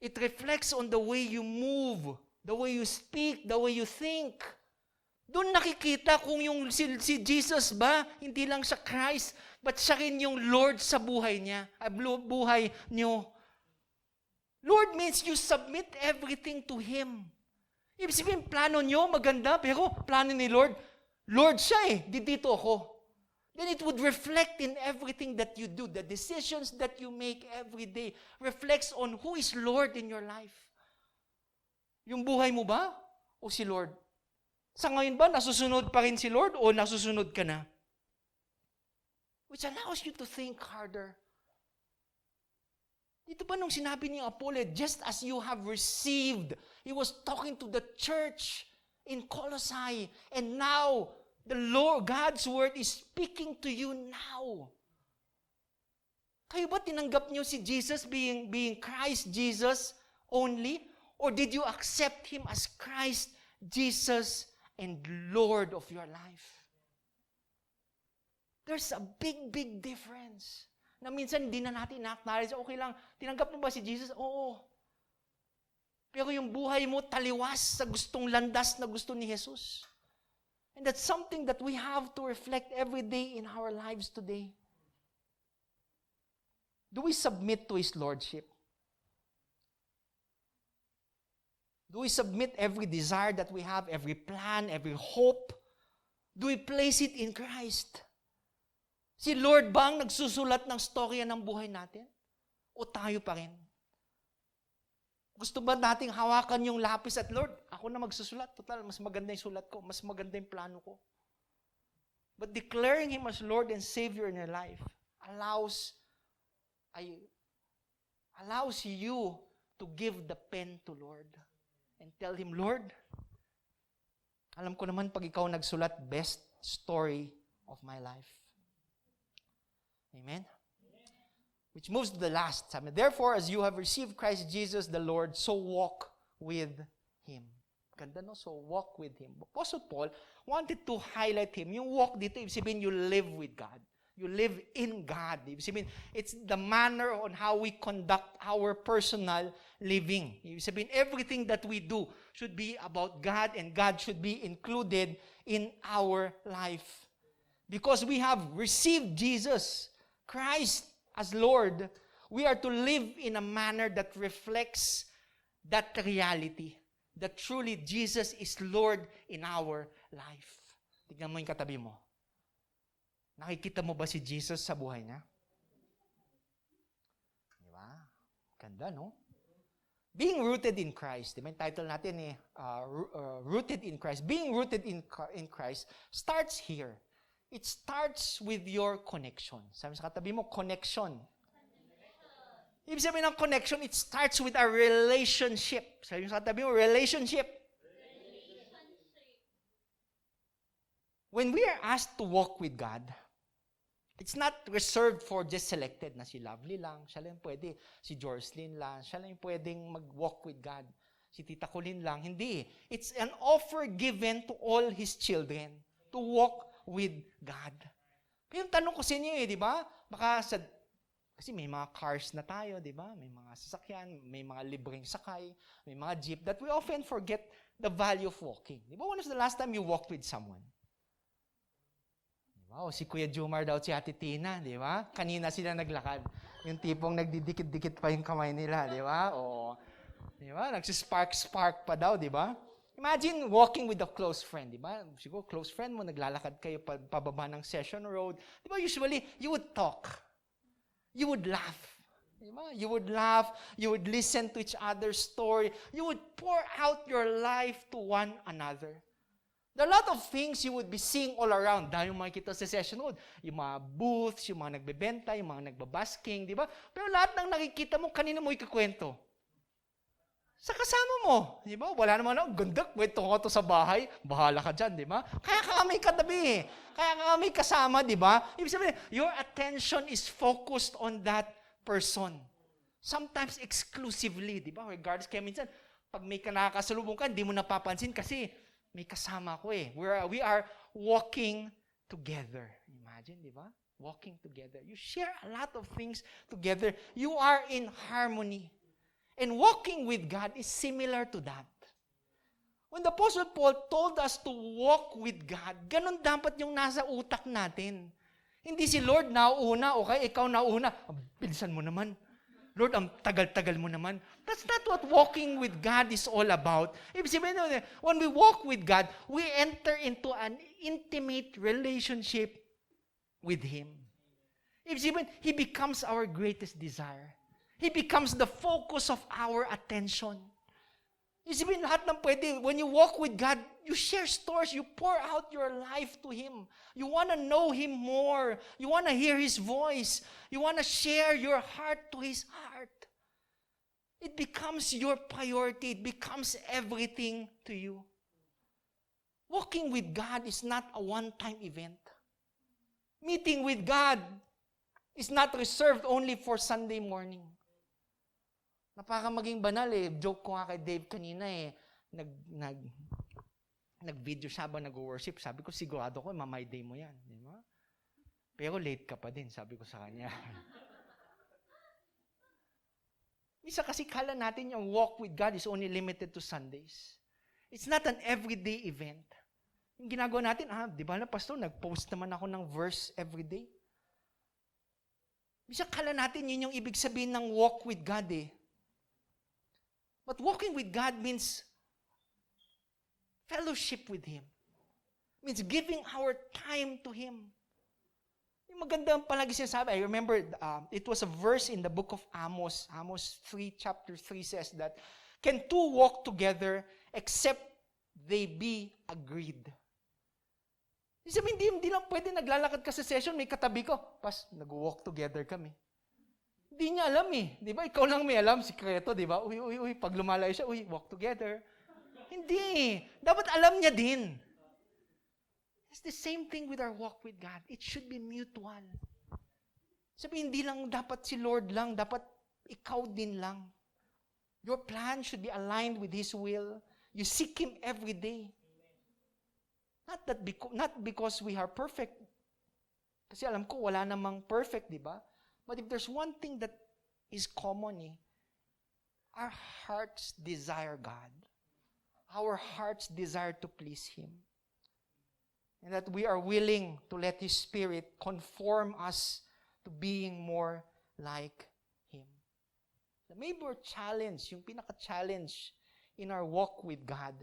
It reflects on the way you move, the way you speak, the way you think. Doon nakikita kung yung si Jesus ba, hindi lang siya Christ, but siya rin yung Lord sa buhay niya, buhay niyo. Lord means you submit everything to Him. Ibig sabihin, plano niyo maganda, pero plano ni Lord, Lord siya eh, dito ako. Then it would reflect in everything that you do. The decisions that you make every day reflects on who is Lord in your life. Yung buhay mo ba? O si Lord? Sa ngayon ba, nasusunod pa rin si Lord o nasusunod ka na? Which allows you to think harder. Dito ba nung sinabi ni Apollo, just as you have received, he was talking to the church in Colossae, and now, the Lord, God's Word is speaking to you now. Kayo ba tinanggap niyo si Jesus being Christ Jesus only? Or did you accept Him as Christ Jesus and Lord of your life? There's a big, big difference. Na minsan hindi na natin na-acknowledge, okay lang, tinanggap mo ba si Jesus? Oo. Pero yung buhay mo taliwas sa gustong landas na gusto ni Jesus. And that's something that we have to reflect every day in our lives today. Do we submit to His Lordship? Do we submit every desire that we have, every plan, every hope? Do we place it in Christ? Si Lord ba ang nagsusulat ng storya ng buhay natin? O tayo pa rin? Gusto ba nating hawakan yung lapis at Lord, ako na magsusulat. Total, mas maganda yung sulat ko. Mas maganda yung plano ko. But declaring Him as Lord and Savior in your life allows you to give the pen to Lord and tell Him, Lord, alam ko naman pag ikaw nagsulat, best story of my life. Amen? Which moves to the last. Sabi, therefore, as you have received Christ Jesus the Lord, so walk with Him. Ganda, no? So walk with Him. Apostle Paul wanted to highlight Him. Yung walk dito, ibig sabihin, you live with God. You live in God. Ibig sabihin, it's the manner on how we conduct our personal living. Ibig sabihin, everything that we do should be about God and God should be included in our life. Because we have received Jesus, Christ, as Lord, we are to live in a manner that reflects that reality. That truly Jesus is Lord in our life. Tignan mo yung katabi mo. Nakikita mo ba si Jesus sa buhay niya? Di ba? Ganda, no? Being rooted in Christ. Di ba yung title natin Rooted in Christ. Being rooted in Christ starts here. It starts with your connection. Sabi sa katabi mo, connection. Ibig sabihin ng connection, it starts with a relationship. Sabi sa katabi mo, relationship. When we are asked to walk with God, it's not reserved for just selected na si Lovely lang, siya lang pwede, si Jocelyn lang, siya lang pwedeng mag-walk with God, si Tita Colleen lang. Hindi. It's an offer given to all His children to walk with God. Pero yung tanong ko sa inyo di ba? Kasi may mga cars na tayo, di ba? May mga sasakyan, may mga libreng sakay, may mga jeep that we often forget the value of walking. Di ba? When was the last time you walked with someone? Wow, si Kuya Jumar daw, si Ate Tina, di ba? Kanina sila naglakad. Yung tipong nagdidikit-dikit pa yung kamay nila, di ba? O, di ba? Nagsispark pa daw, di ba? Imagine walking with a close friend, di ba? Siguro close friend mo, naglalakad kayo pababa ng Session Road. Di ba? Usually, you would talk. You would laugh. Di ba? You would laugh. You would listen to each other's story. You would pour out your life to one another. There are a lot of things you would be seeing all around. Dahil yung makikita sa Session Road, yung mga booths, yung mga nagbebenta, yung mga nagbabasking, di ba? Pero lahat ng nakikita mo, kanina mo ikakwento. Sa kasama mo, di ba? Wala naman, ganda, kwento ko to sa bahay, bahala ka dyan, di ba? Kaya ka kami katabi, kaya ka kami kasama, di ba? Ibig sabihin, your attention is focused on that person. Sometimes exclusively, di ba? Regardless, kaya minsan, pag may nakakasalubong ka, hindi mo napapansin kasi may kasama ko eh. We are walking together. Imagine, di ba? Walking together. You share a lot of things together. You are in harmony. And walking with God is similar to that. When the Apostle Paul told us to walk with God, ganun dapat yung nasa utak natin. Hindi si Lord nauuna, okay, ikaw nauuna. Bilisan mo naman. Lord, ang tagal-tagal mo naman. That's not what walking with God is all about. When we walk with God, we enter into an intimate relationship with Him. He becomes our greatest desire. He becomes the focus of our attention. Lahat ng pwede. When you walk with God, you share stories, you pour out your life to Him. You want to know Him more. You want to hear His voice. You want to share your heart to His heart. It becomes your priority. It becomes everything to you. Walking with God is not a one-time event. Meeting with God is not reserved only for Sunday morning. Napaka maging banal eh. Joke ko nga kay Dave kanina eh. Nag-video siya habang nag-worship. Sabi ko, sigurado ko, mamay day mo yan. Di ba? Pero late ka pa din, sabi ko sa kanya. Isa kasi kala natin yung walk with God is only limited to Sundays. It's not an everyday event. Yung ginagawa natin, di ba na pastor, nag-post naman ako ng verse everyday. Minsan kala natin yun yung ibig sabihin ng walk with God eh. But walking with God means fellowship with Him. Means giving our time to Him. Yung maganda ang palagi sinasabi. I remember it was a verse in the book of Amos. Amos 3, chapter 3 says that, can two walk together except they be agreed? Sabi, hindi lang pwede naglalakad ka sa session, may katabi ko. Pas, nag-walk together kami. Hindi niya alam eh. Di ba? Ikaw lang may alam, sikreto, di ba? Uy, pag lumalayo siya, walk together. Hindi. Dapat alam niya din. It's the same thing with our walk with God. It should be mutual. Sabi, hindi lang dapat si Lord lang, dapat ikaw din lang. Your plan should be aligned with His will. You seek Him every day. Not because we are perfect. Kasi alam ko, wala namang perfect, di ba? But if there's one thing that is common, our hearts desire God. Our hearts desire to please Him. And that we are willing to let His Spirit conform us to being more like Him. The major challenge, yung pinaka-challenge in our walk with God,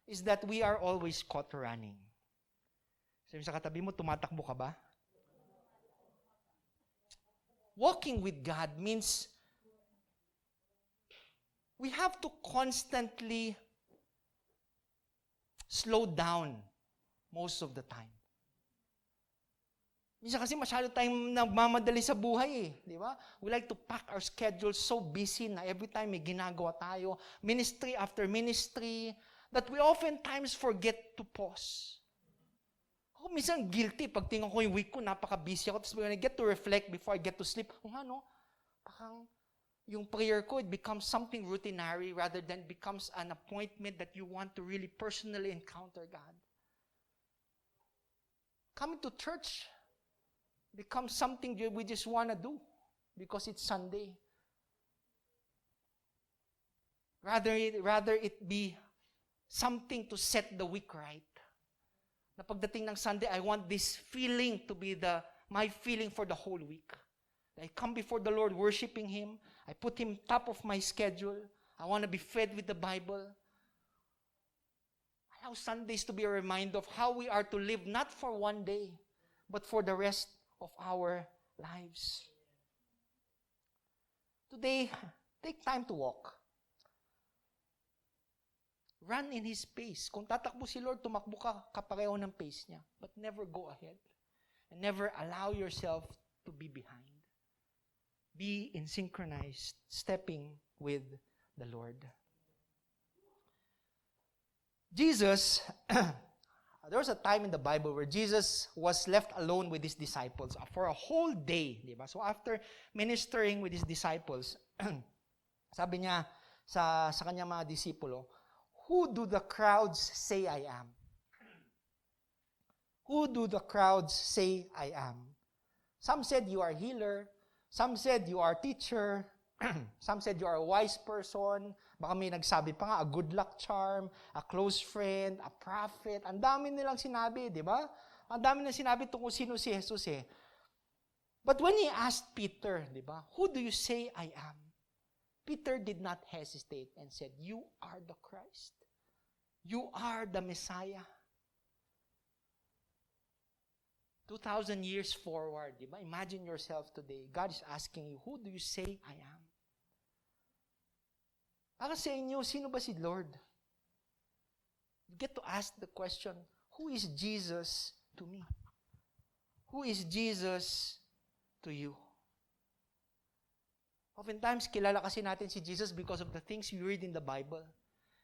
is that we are always caught running. Sabi sa katabi mo, tumatakbo ka ba? Walking with God means we have to constantly slow down most of the time. Minsan kasi masyado tayong nagmamadali sa buhay di ba? We like to pack our schedule so busy na every time may ginagawa tayo, ministry after ministry, that we oftentimes forget to pause. Ako minsan guilty pag tingnan ko yung week ko, napaka-busy ako, tapos when I get to reflect before I get to sleep, parang yung prayer ko, it becomes something routinary rather than becomes an appointment that you want to really personally encounter God. Coming to church becomes something that we just want to do because it's Sunday. Rather it be something to set the week right. Na pagdating ng Sunday, I want this feeling to be my feeling for the whole week. I come before the Lord worshiping Him. I put Him top of my schedule. I want to be fed with the Bible. Allow Sundays to be a reminder of how we are to live not for one day, but for the rest of our lives. Today, take time to walk. Run in His pace. Kung tatakbo si Lord, tumakbo ka kapareho ng pace niya. But never go ahead. And never allow yourself to be behind. Be in synchronized, stepping with the Lord. Jesus, there was a time in the Bible where Jesus was left alone with His disciples for a whole day. Diba? So after ministering with His disciples, sabi niya sa kanyang mga disipulo, who do the crowds say I am? Who do the crowds say I am? Some said you are a healer. Some said you are a teacher. Some said you are a wise person. Baka may nagsabi pa nga, a good luck charm, a close friend, a prophet. Ang dami nilang sinabi, di ba? Ang dami nilang sinabi tungkol sino si Jesus eh. But when He asked Peter, di ba, who do you say I am? Peter did not hesitate and said, you are the Christ. You are the Messiah. 2,000 years forward, di ba? Imagine yourself today. God is asking you, who do you say I am? Para sa inyo, sino ba si Lord? You get to ask the question, who is Jesus to me? Who is Jesus to you? Oftentimes, kilala kasi natin si Jesus because of the things we read in the Bible.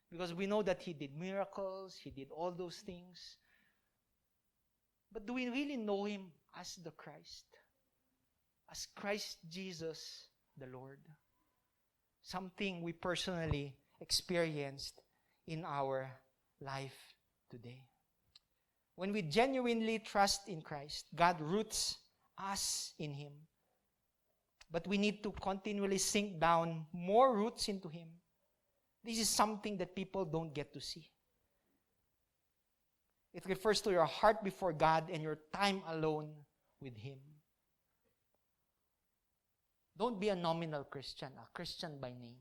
Because we know that He did miracles, He did all those things. But do we really know Him as the Christ? As Christ Jesus, the Lord? Something we personally experienced in our life today. When we genuinely trust in Christ, God roots us in Him. But we need to continually sink down more roots into Him. This is something that people don't get to see. It refers to your heart before God and your time alone with Him. Don't be a nominal Christian, a Christian by name.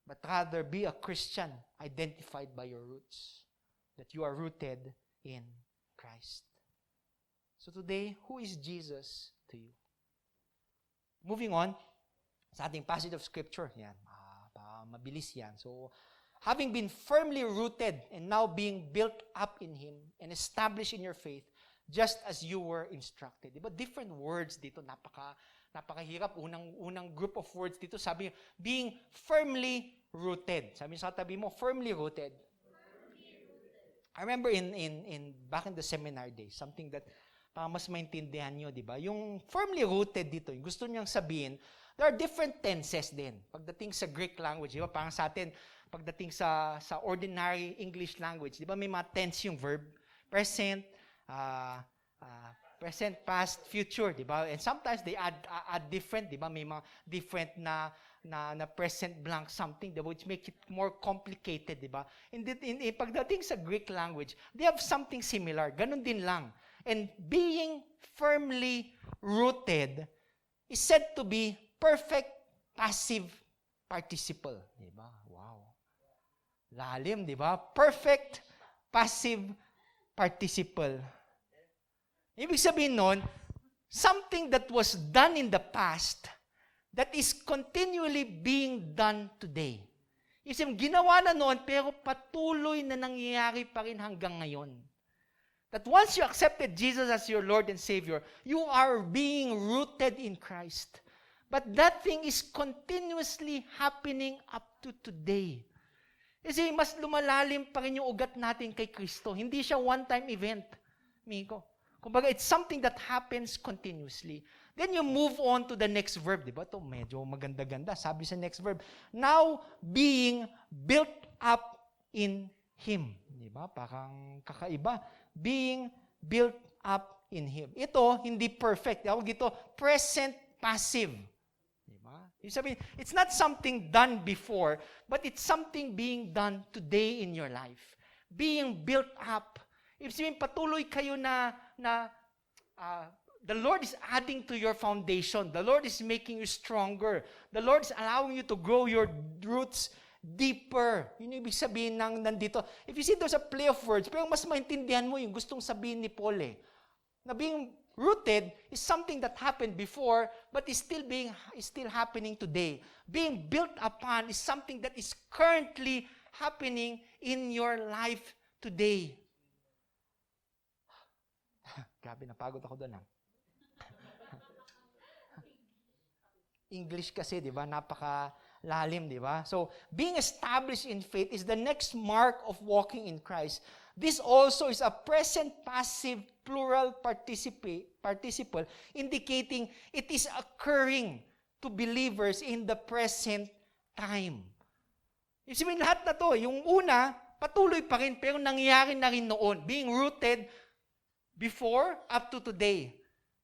But rather be a Christian identified by your roots. That you are rooted in Christ. So today, who is Jesus to you? Moving on, sa ating passage of Scripture, yan, mabilis yan. So, having been firmly rooted and now being built up in Him and established in your faith, just as you were instructed. Diba? Different words dito, napakahirap. Unang group of words dito, sabi, being firmly rooted. Sabi sa tabi mo, firmly rooted. I remember in back in the seminar days, something that para mas maintindihan nyo, di ba? Yung firmly rooted dito, yung gusto niyang sabihin, there are different tenses din. Pagdating sa Greek language, di ba? Parang sa atin, pagdating sa ordinary English language, di ba? May mga tense yung verb, present, present, past, future, di ba? And sometimes they add different, di ba? May mga different na present blank something, which make it more complicated, di ba? Pagdating sa Greek language, they have something similar. Ganun din lang. And being firmly rooted is said to be perfect passive participle. Di ba? Wow. Lalim, di ba? Perfect passive participle. Ibig sabihin nun, something that was done in the past that is continually being done today. Isip, ginawa na noon, pero patuloy na nangyayari pa rin hanggang ngayon. That once you accepted Jesus as your Lord and Savior, you are being rooted in Christ. But that thing is continuously happening up to today. Kasi mas lumalalim pa rin yung ugat natin kay Kristo. Hindi siya one-time event, Miko. Kumbaga, it's something that happens continuously. Then you move on to the next verb. Diba? Ito medyo maganda-ganda. Sabi sa next verb, now being built up in Him. Diba? Parang kakaiba. Being built up in Him. Ito, hindi perfect. Tawag dito, present passive. Diba? Ibig sabihin, it's not something done before, but it's something being done today in your life. Being built up. Ibig sabihin, patuloy kayo the Lord is adding to your foundation. The Lord is making you stronger. The Lord is allowing you to grow your roots deeper. Yun yung ibig sabihin ng nandito. If you see there's a play of words, pero mas maintindihan mo yung gustong sabihin ni Paul eh. Na being rooted is something that happened before, but is still happening today. Being built upon is something that is currently happening in your life today. Grabe, napagod ako doon. English kasi, di ba? Napakalalim, di ba? So, being established in faith is the next mark of walking in Christ. This also is a present passive plural participle indicating it is occurring to believers in the present time. Ibig sabihin, lahat na to, yung una, patuloy pa rin, pero nangyayari na rin noon. Being rooted before up to today.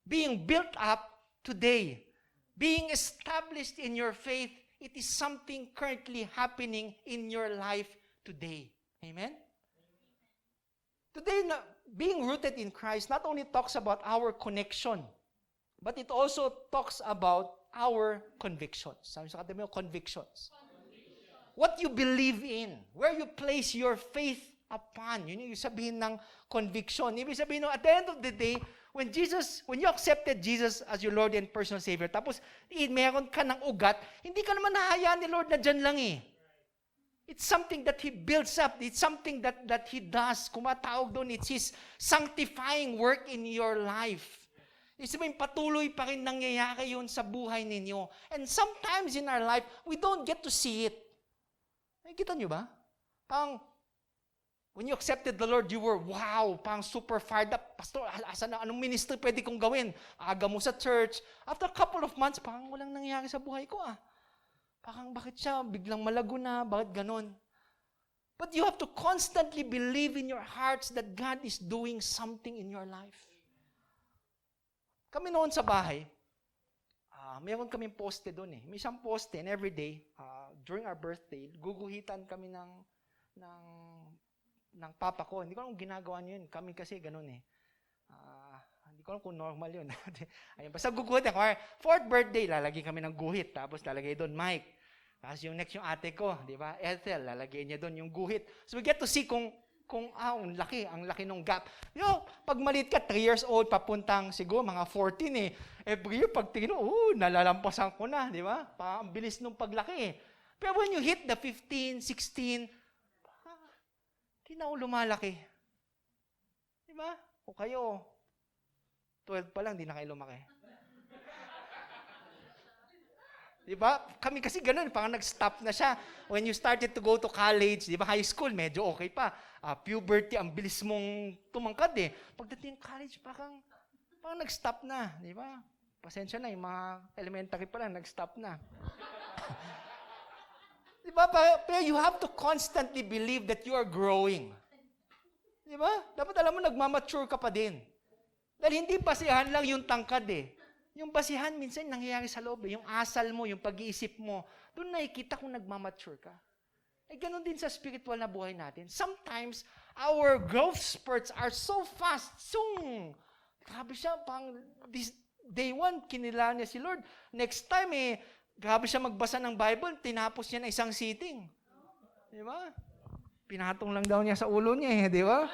Being built up today. Being established in your faith, it is something currently happening in your life today. Amen? Today, being rooted in Christ not only talks about our connection, but it also talks about our convictions. Sabi sa katabi mo, convictions. What you believe in, where you place your faith upon. Yun yung sabihin ng conviction. Ibig sabihin, at the end of the day, when you accepted Jesus as your Lord and personal Savior, tapos meron ka ng ugat, hindi ka naman nahayaan ni Lord na dyan lang eh. It's something that He builds up. It's something that He does. Kumatawag doon, it's His sanctifying work in your life. Ibig sabihin, patuloy pa rin nangyayari yun sa buhay ninyo. And sometimes in our life, we don't get to see it. Nakikita nyo ba? When you accepted the Lord, you were, wow, parang super fired up. Pastor, anong ministry pwede kong gawin? Aga mo sa church. After a couple of months, parang walang nangyayari sa buhay ko ah. Parang bakit siya biglang malago na? Bakit ganon? But you have to constantly believe in your hearts that God is doing something in your life. Kami noon sa bahay, mayroon kaming poste doon eh. May isang poste and every day, during our birthday, guguhitan kami ng papa ko. Hindi ko alam kung ginagawa niyo yun. Kami kasi ganun eh. Hindi ko ko alam kung normal yun. Ayun, basta guguhit ako. Fourth birthday, lalagay kami ng guhit. Tapos lalagay doon, Mike. Tapos yung next, yung ate ko, di ba? Ethel, lalagay niya doon yung guhit. So we get to see kung ang laki nung gap. Pag maliit ka, 3 years old, papuntang siguro mga 14 eh. Every year, pag tingin mo, nalalampasan ko na, di ba? Ang bilis nung paglaki eh. Pero when you hit the 15, 16, di na ako lumalaki. Di ba? O kayo, 12 pa lang, di na kayo lumaki. Di ba? Kami kasi ganun, parang nag-stop na siya. When you started to go to college, di ba, high school, medyo okay pa. Puberty, ang bilis mong tumangkad eh. Pagdating college, parang nag-stop na, di ba? Pasensya na, yung mga elementary pa lang, nag-stop na. Di ba? Pero you have to constantly believe that you are growing. Di ba? Dapat alam mo, nagmamature ka pa din. Dahil hindi basihan lang yung tangkad eh. Yung basihan, minsan nangyayari sa loob eh. Yung asal mo, yung pag-iisip mo, doon nakikita kung nagmamature ka. Eh, ganun din sa spiritual na buhay natin. Sometimes, our growth spurts are so fast. Grabe siya, pang this day 1, kinilala niya si Lord. Next time, grabe siya magbasa ng Bible, tinapos niya na isang sitting. Di ba? Pinatong lang daw niya sa ulo niya di ba?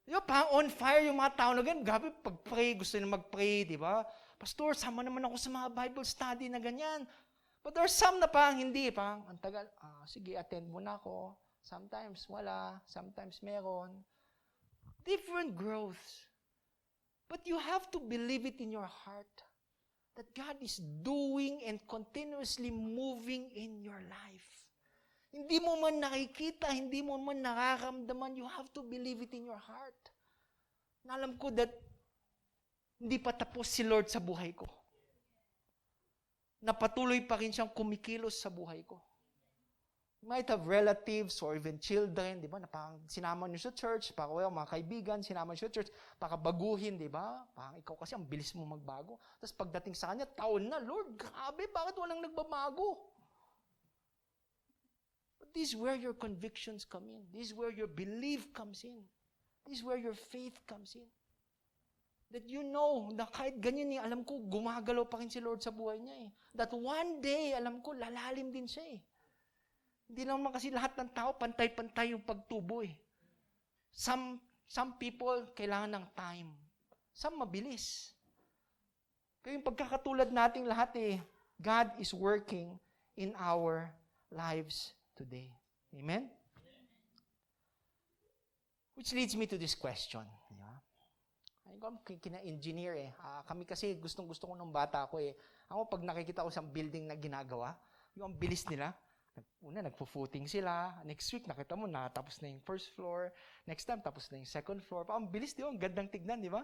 Di ba, parang on fire yung mga tao na ganyan. Grabe, pag-pray, gusto niya mag-pray, di ba? Pastor, sama naman ako sa mga Bible study na ganyan. But there are some na parang hindi, parang ang tagal, sige, attend muna ako. Sometimes wala, sometimes meron. Different growths. But you have to believe it in your heart that God is doing and continuously moving in your life. Hindi mo man nakikita, hindi mo man nararamdaman, you have to believe it in your heart. Na alam ko that hindi pa tapos si Lord sa buhay ko. Na patuloy pa rin siyang kumikilos sa buhay ko. You might have relatives or even children, di ba, na parang sinama niyo sa church, parang mga kaibigan, sinama niyo sa church, para baguhin, di ba? Parang ikaw kasi ang bilis mo magbago. Tapos pagdating sa kanya, taon na, Lord, grabe, bakit walang nagbabago? But this is where your convictions come in. This is where your belief comes in. This is where your faith comes in. That you know, na kahit ganyan alam ko, gumagalaw pa rin si Lord sa buhay niya That one day, alam ko, lalalim din siya Hindi naman kasi lahat ng tao, pantay-pantay yung pagtubo Some people, kailangan ng time. Some mabilis. Kaya yung pagkakatulad nating lahat God is working in our lives today. Amen? Which leads me to this question. Kina-engineer Kami kasi gustong-gusto ko nung bata ko Ako pag nakikita ko sa building na ginagawa, yung bilis nila, una nagpo-footing sila, next week nakita mo na tapos na yung first floor, next time tapos na yung second floor. Parang bilis, di ba? Ang gandang tignan, di ba?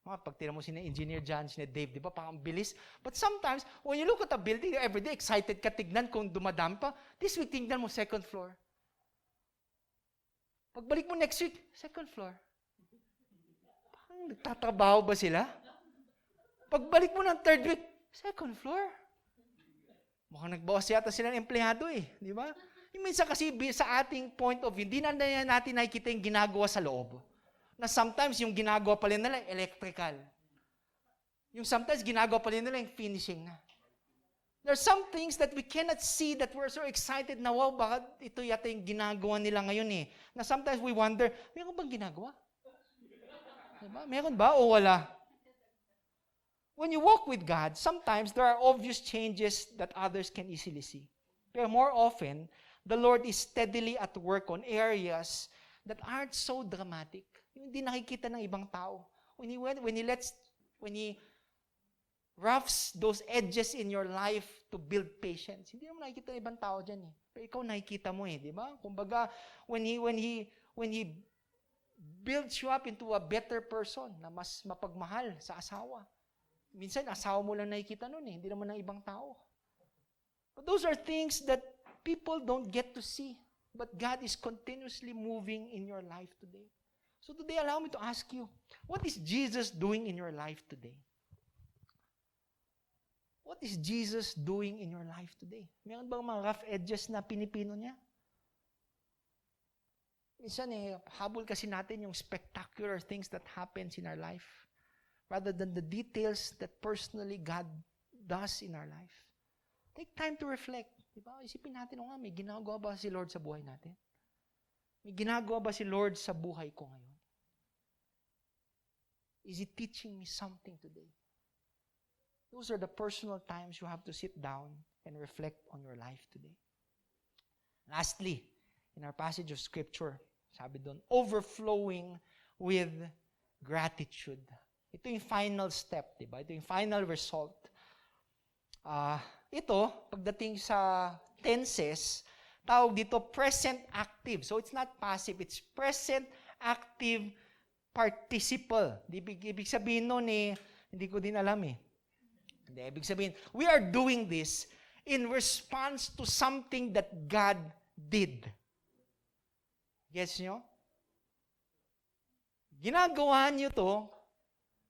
Pag tira mo sina Engineer John, sina Dave, di ba? Parang bilis. But sometimes, when you look at a building, every day excited ka tignan kung dumadami pa. This week, tignan mo second floor. Pagbalik mo next week, second floor. Nagtatrabaho ba sila? Pagbalik mo ng third week, second floor. Mukhang nagbawas yata sila ng empleyado di ba? Yung minsan kasi sa ating point of view, hindi na natin nakikita yung ginagawa sa loob. Na sometimes yung ginagawa pala nila electrical. Yung sometimes ginagawa pala nila yung finishing na. There are some things that we cannot see that we're so excited na wow, baka ito yata yung ginagawa nila ngayon Na sometimes we wonder, meron bang ginagawa? Diba? Meron ba o wala? When you walk with God, sometimes there are obvious changes that others can easily see. But more often, the Lord is steadily at work on areas that aren't so dramatic. Yung hindi nakikita ng ibang tao. When He roughs those edges in your life to build patience. Hindi naman nakikita ng ibang tao dyan Pero ikaw nakikita mo di ba? Kumbaga, when He builds you up into a better person na mas mapagmahal sa asawa. Minsan, asawa mo lang nakikita nun hindi naman ng ibang tao. But those are things that people don't get to see. But God is continuously moving in your life today. So today, allow me to ask you, what is Jesus doing in your life today? What is Jesus doing in your life today? Meron bang mga rough edges na pinipino niya? Minsan habol kasi natin yung spectacular things that happens in our life rather than the details that personally God does in our life. Take time to reflect. Diba? Isipin natin, may ginagawa ba si Lord sa buhay natin? May ginagawa ba si Lord sa buhay ko ngayon? Is He teaching me something today? Those are the personal times you have to sit down and reflect on your life today. Lastly, in our passage of Scripture, sabi doon, overflowing with gratitude. Ito yung final step, diba? Ito yung final result. Ito, pagdating sa tenses, tawag dito present active. So it's not passive, it's present active participle. Ibig sabihin nun hindi ko din alam Hindi, ibig sabihin, we are doing this in response to something that God did. Gets nyo? Ginagawa nyo to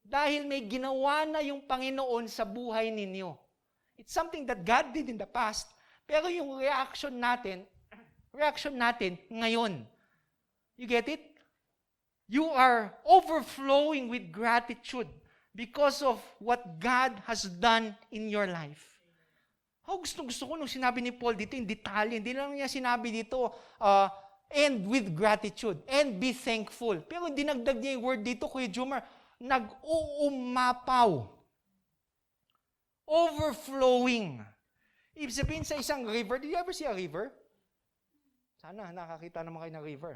dahil may ginawa na yung Panginoon sa buhay ninyo. It's something that God did in the past, pero yung reaction natin ngayon. You get it? You are overflowing with gratitude because of what God has done in your life. Gusto ko nung sinabi ni Paul dito, in detalye, hindi lang niya sinabi dito, and with gratitude, and be thankful. Pero dinagdag niya yung word dito, Kuya Jomar, nag-uumapaw. Overflowing. Ibig sabihin sa isang river, did you ever see a river? Sana nakakita naman kayo ng river.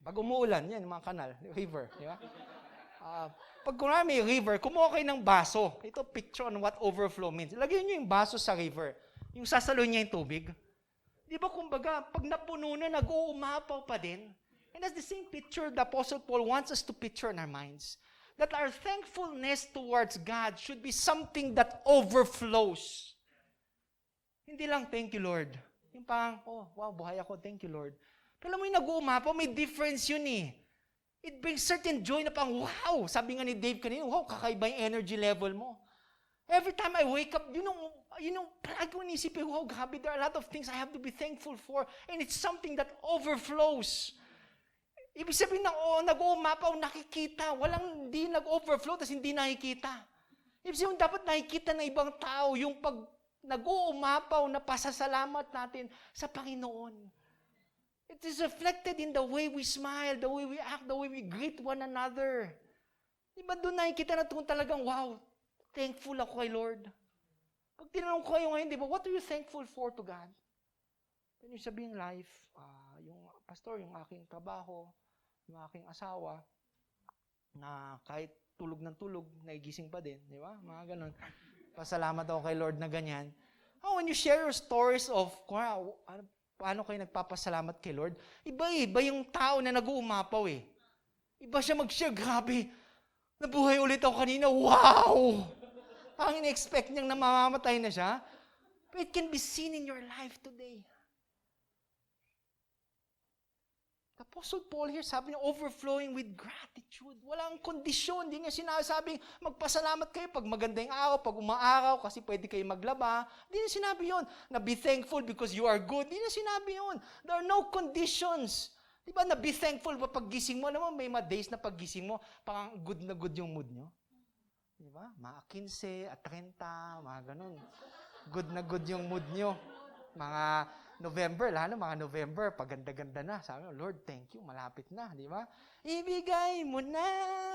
Pag umuulan, yan, mga kanal, river, di ba? Pag kunwari may river, kumuha kayo ng baso. Ito, picture on what overflow means. Lagyan nyo yung baso sa river. Yung sasalo niya yung tubig. Di ba, kumbaga, pag napuno na, nag-uumapaw pa din. And that's the same picture the Apostle Paul wants us to picture in our minds. That our thankfulness towards God should be something that overflows. Hindi lang, thank you, Lord. Yung parang, wow, buhay ako, thank you, Lord. Pero mo yung nag-uumapaw, may difference yun It brings certain joy na pang, wow! Sabi nga ni Dave kanina, wow, kakaiba yung energy level mo. Every time I wake up, yun yung palagi ko inisipin, wow, grabe, there are a lot of things I have to be thankful for. And it's something that overflows. Ibig sabihin nag-uumapaw, nakikita. Hindi nag-overflow, tapos hindi nakikita. Ibig sabihin, dapat nakikita ng ibang tao yung pag nag-uumapaw na pasasalamat natin sa Panginoon. It is reflected in the way we smile, the way we act, the way we greet one another. Diba doon nakikita na kung talagang, wow, thankful ako kay Lord. Pag tinanong ko kayo ngayon, diba, what are you thankful for to God? Can you sabihin life, yung pastor, yung aking trabaho, yung aking asawa, na kahit tulog ng tulog, naigising pa din, di ba? Mga ganun. Pasalamat ako kay Lord na ganyan. When you share your stories of, paano kayo nagpapasalamat kay Lord, iba yung tao na nag-uumapaw Iba siya mag-share, grabe, nabuhay ulit ako kanina, wow! Ang in-expect niyang namamatay na siya. But it can be seen in your life today. The Apostle Paul here, sabi niya, overflowing with gratitude. Walang kondisyon. Hindi niya sinasabing, magpasalamat kayo pag maganda yung araw, pag umaaraw, kasi pwede kayo maglaba. Hindi niya sinabi yun. Na be thankful because you are good. Hindi niya sinabi yun. There are no conditions. Di ba, na be thankful ba paggising mo? Alam mo, may mga days na paggising mo, parang good na good yung mood nyo. Di ba? Mga 15 at 30, mga ganun. Good na good yung mood nyo. Mga November, lalo mga November, paganda-ganda na. Sabi mo, Lord, thank you, malapit na, di ba? Ibigay mo na,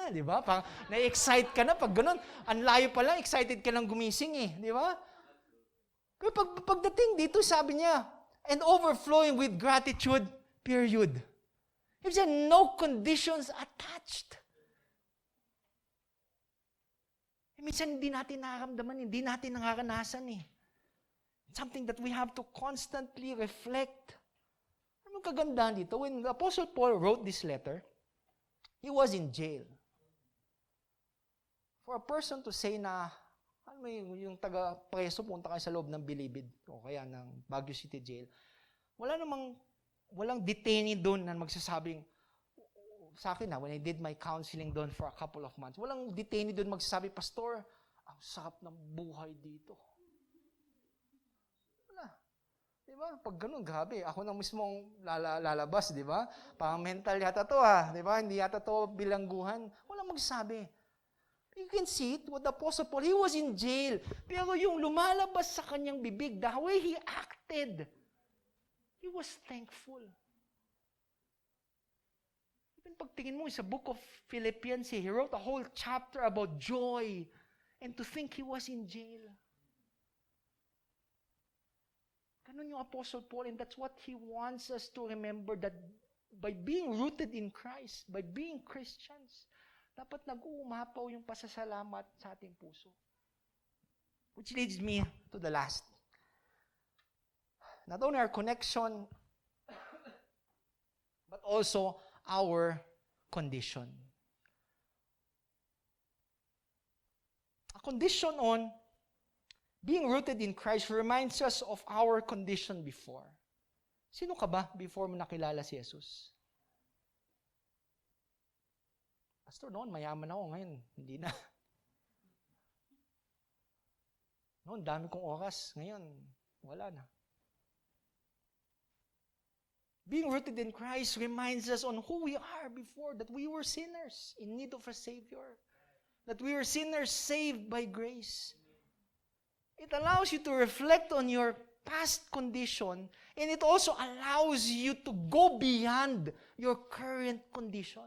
di ba? Pang na-excite ka na pag ganun. Ang layo pa lang, excited ka lang gumising di ba? Kaya pagdating dito, sabi niya, and overflowing with gratitude, period. Ibig sabihin, no conditions attached. Minsan hindi natin nakaramdaman, hindi natin nakakanasan Something that we have to constantly reflect. Anong kagandahan dito? When the Apostle Paul wrote this letter, he was in jail. For a person to say na, yung taga-preso, punta kayo sa loob ng Bilibid, o kaya ng Baguio City Jail, walang detainee doon na magsasabing, sa akin when I did my counseling doon for a couple of months, walang detainee doon magsasabi, Pastor, ang sarap ng buhay dito. Diba? ba? Pag ganun, grabe. Ako na mismo lalabas, di ba? Parang mental yata to, ha? Di ba? Hindi yata to bilangguhan. Walang magsabi. You can see it with the Apostle Paul. He was in jail. Pero yung lumalabas sa kanyang bibig, the way he acted, he was thankful. Even pagtingin mo sa book of Philippians, he wrote a whole chapter about joy and to think he was in jail. Ganun yung Apostle Paul, and that's what he wants us to remember, that by being rooted in Christ, by being Christians, dapat nag-uumapaw yung pasasalamat sa ating puso. Which leads me to the last. Not only our connection, but also our condition. A condition on being rooted in Christ reminds us of our condition before. Sino ka ba before mo nakilala si Jesus? Pastor, noon mayaman ako, ngayon hindi na. Noon dami kong oras, ngayon wala na. Being rooted in Christ reminds us on who we are before, that we were sinners in need of a Savior, that we are sinners saved by grace. It allows you to reflect on your past condition, and it also allows you to go beyond your current condition.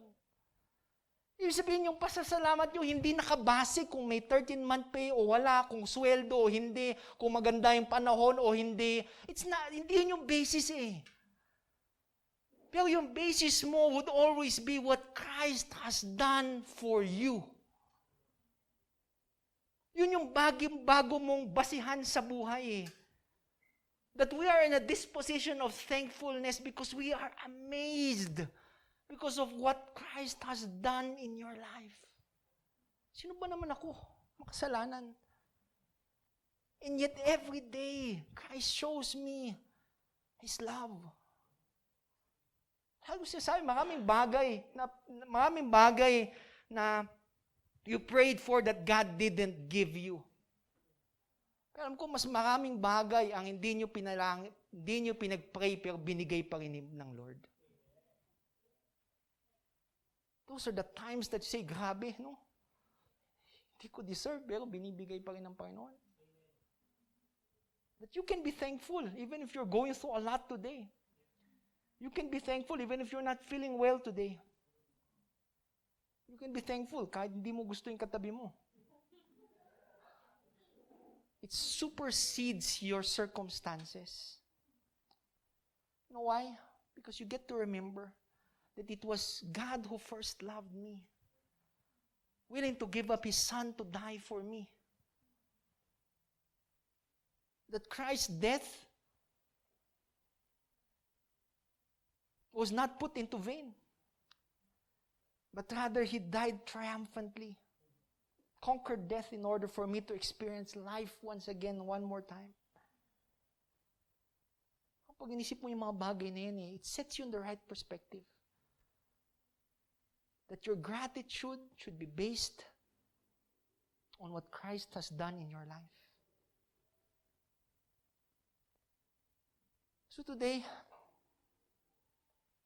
Ibig sabihin, yung pasasalamat nyo, hindi nakabase kung may 13-month pay o wala, kung sweldo o hindi, kung maganda yung panahon o hindi. Hindi yun yung basis eh. Pero yung basis mo would always be what Christ has done for you. Yun yung bago mong basihan sa buhay eh. That we are in a disposition of thankfulness because we are amazed because of what Christ has done in your life. Sino ba naman ako? Makasalanan. And yet every day, Christ shows me His love. Halos siya sabi, maraming bagay na you prayed for that God didn't give you. Pero alam ko, mas maraming bagay ang hindi nyo pinag-pray pero binigay pa rin ng Lord. Those are the times that you say, grabe, no? Hindi ko deserve pero binibigay pa rin ng Panginoon. That you can be thankful even if you're going through a lot today. You can be thankful even if you're not feeling well today. You can be thankful kahit hindi mo gusto yung katabi mo. It supersedes your circumstances. You know why? Because you get to remember that it was God who first loved me, willing to give up His Son to die for me. That Christ's death was not put into vain. But rather, He died triumphantly, conquered death in order for me to experience life once again, one more time. Kapag inisip mo yung mga bagay na yan, it sets you in the right perspective. That your gratitude should be based on what Christ has done in your life. So today,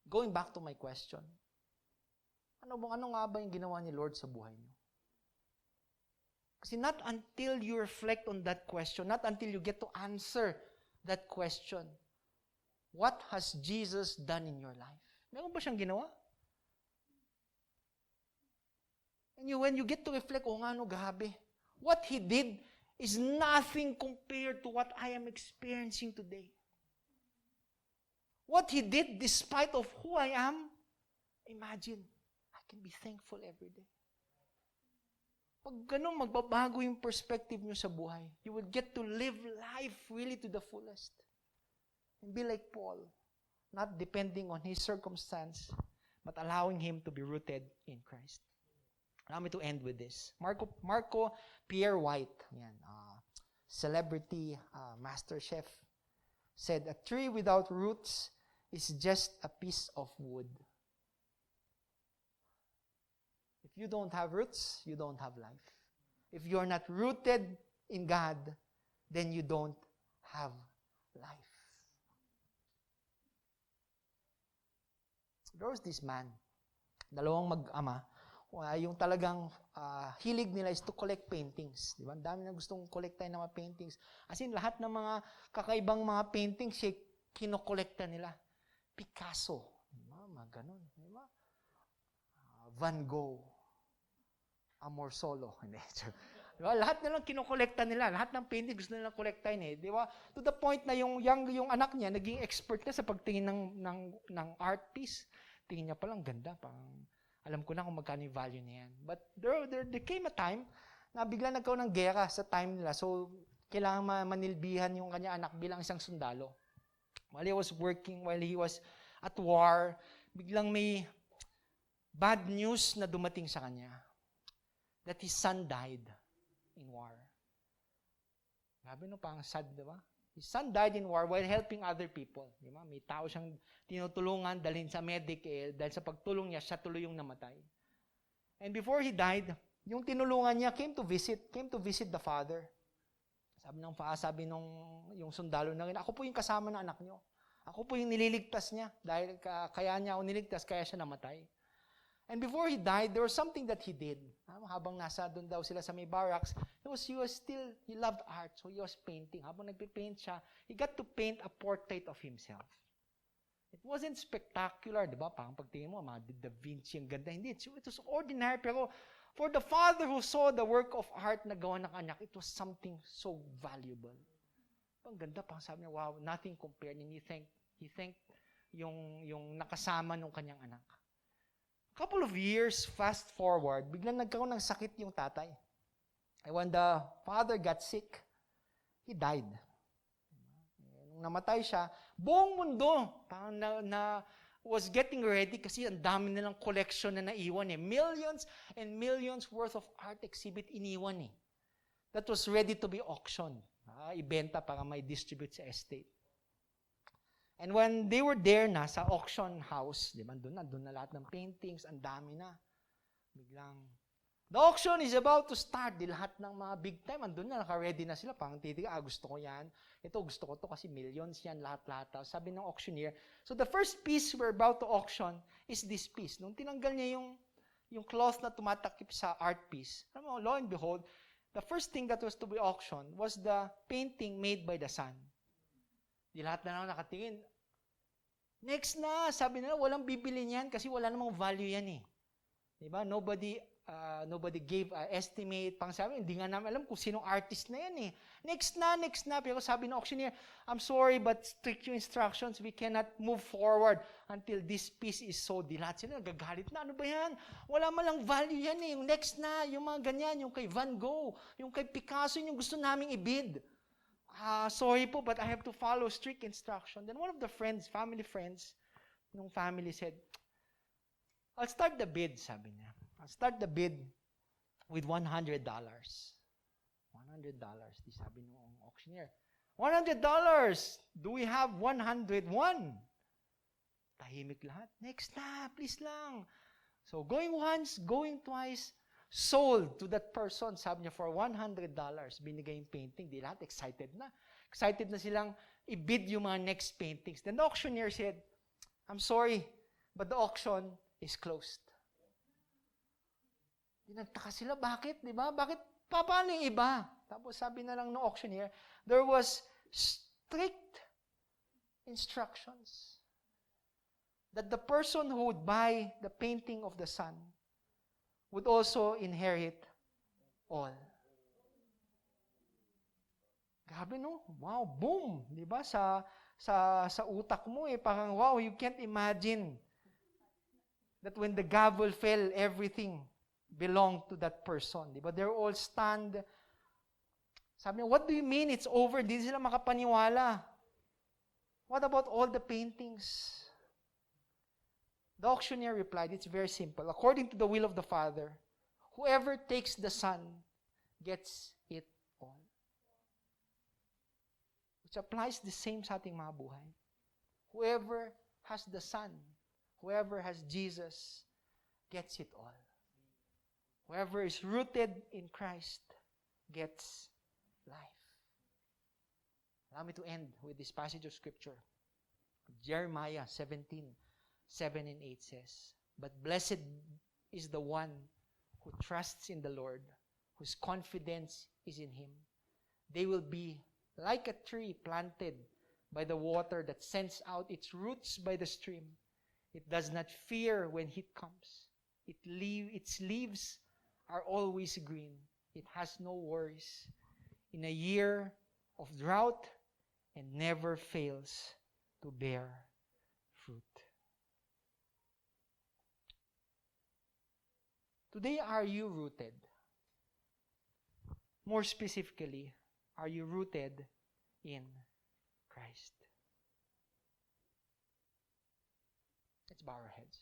going back to my question, ano nga ba yung ginawa ni Lord sa buhay niyo? Kasi not until you reflect on that question, not until you get to answer that question, what has Jesus done in your life? Meron ba siyang ginawa? And when you get to reflect, grabe. What He did is nothing compared to what I am experiencing today. What He did despite of who I am, imagine, I can be thankful every day. Pag ganun, magbabago yung perspective nyo sa buhay. You will get to live life really to the fullest. And be like Paul, not depending on his circumstance, but allowing him to be rooted in Christ. Allow me to end with this. Marco Pierre White, celebrity master chef, said, "A tree without roots is just a piece of wood." If you don't have roots, you don't have life. If you're not rooted in God, then you don't have life. There was this man, dalawang mag-ama, yung talagang hilig nila is to collect paintings. Di ba? Ang dami na gustong kolektahin ng mga paintings. As in, lahat ng mga kakaibang mga paintings, kinokolekta nila. Picasso. Di ba? Mga ganun. Di ba? Van Gogh. Amor Solo. Hindi. Diba? Lahat na lang kinokolekta nila. Lahat ng painting gusto nilang kolektahin eh. Di ba? To the point na yung anak niya, naging expert na sa pagtingin ng art piece. Tingin niya palang ganda. Alam ko na kung magkano yung value niya yan. But there came a time na bigla nagkaroon ng gera sa time nila. So, kailangan manilbihan yung kanya anak bilang isang sundalo. While he was working, while he was at war, biglang may bad news na dumating sa kanya. That his son died in war. Grabe no, parang sad, di ba? His son died in war while helping other people. Di ba? May tao siyang tinutulungan, dalhin sa medic, dahil sa pagtulong niya, siya tuloy yung namatay. And before he died, yung tinulungan niya came to visit the father. Sabi nung yung sundalo na rin, ako po yung kasama ng anak niyo. Ako po yung nililigtas niya. Dahil kaya niya ako niligtas, kaya siya namatay. And before he died, there was something that he did. Habang nasa doon daw sila sa may barracks, he loved art, so he was painting. Habang nagpipaint siya, he got to paint a portrait of himself. It wasn't spectacular, di ba? Parang pagtingin mo, mga Da Vinci, ang ganda. Hindi, it was ordinary, pero for the father who saw the work of art na gawa ng anak, it was something so valuable. Ang ganda, parang sabi niya, wow, nothing compared. And he thanked yung nakasama ng kanyang anak. Couple of years, fast forward, biglang nagkaroon ng sakit yung tatay. And when the father got sick, he died. Nung namatay siya, buong mundo parang was getting ready kasi ang dami nilang collection na naiwan eh. Millions and millions worth of art exhibit iniwan eh. That was ready to be auctioned. Ibenta para may distribute sa estate. And when they were there na sa auction house, di ba, doon na lahat ng paintings, ang dami na. Biglang, the auction is about to start. Di lahat ng mga big time, andun na, naka-ready na sila. Parang titiga, gusto ko yan. Ito, gusto ko to kasi millions yan, lahat-lahat. Sabi ng auctioneer, so the first piece we're about to auction is this piece. Nung tinanggal niya yung cloth na tumatakip sa art piece, alam mo, lo and behold, the first thing that was to be auctioned was the painting made by the son. Di lahat na lang nakatingin. Next na, sabi nila, walang bibili niyan kasi wala namang value yan eh. Diba? Nobody gave an estimate. Pang sabi, hindi nga namin alam kung sinong artist na yan eh. Next na. Pero sabi ng auctioneer, I'm sorry, but strict yung instructions. We cannot move forward until this piece is sold. Di lahat sila nagagalit na. Ano ba yan? Wala malang value yan eh. Yung next na, yung mga ganyan, yung kay Van Gogh, yung kay Picasso, yung gusto naming ibid. Sorry po, but I have to follow strict instruction. Then one of the family friends, nung family said, I'll start the bid, sabi niya. I'll start the bid with $100. $100, di sabi nung auctioneer. $100! Do we have 101? Tahimik lahat. Next na, please lang. So going once, going twice, sold to that person, sabi niya, for $100. Binigay yung painting. Di lahat, excited na. Excited na silang i-bid yung mga next paintings. Then the auctioneer said, I'm sorry, but the auction is closed. Di nagtaka sila, bakit? Di ba? Bakit? Paano yung iba? Tapos sabi na lang ng auctioneer, there was strict instructions that the person who would buy the painting of the son would also inherit all. Grabe no? Wow, boom! Di ba? Sa utak mo parang wow, you can't imagine that when the gavel fell, everything belonged to that person. Di ba? They're all stunned. Sabi niya, what do you mean it's over? Hindi sila makapaniwala. What about all the paintings? The auctioneer replied, it's very simple. According to the will of the Father, whoever takes the Son gets it all. Which applies the same sa ating mga buhay. Whoever has the Son, whoever has Jesus, gets it all. Whoever is rooted in Christ gets life. Allow me to end with this passage of Scripture. Jeremiah 17, 7 and 8 says, "But blessed is the one who trusts in the Lord, whose confidence is in Him. They will be like a tree planted by the water that sends out its roots by the stream. It does not fear when heat comes. Its leaves are always green. It has no worries in a year of drought and never fails to bear fruit." Today, are you rooted? More specifically, are you rooted in Christ? Let's bow our heads.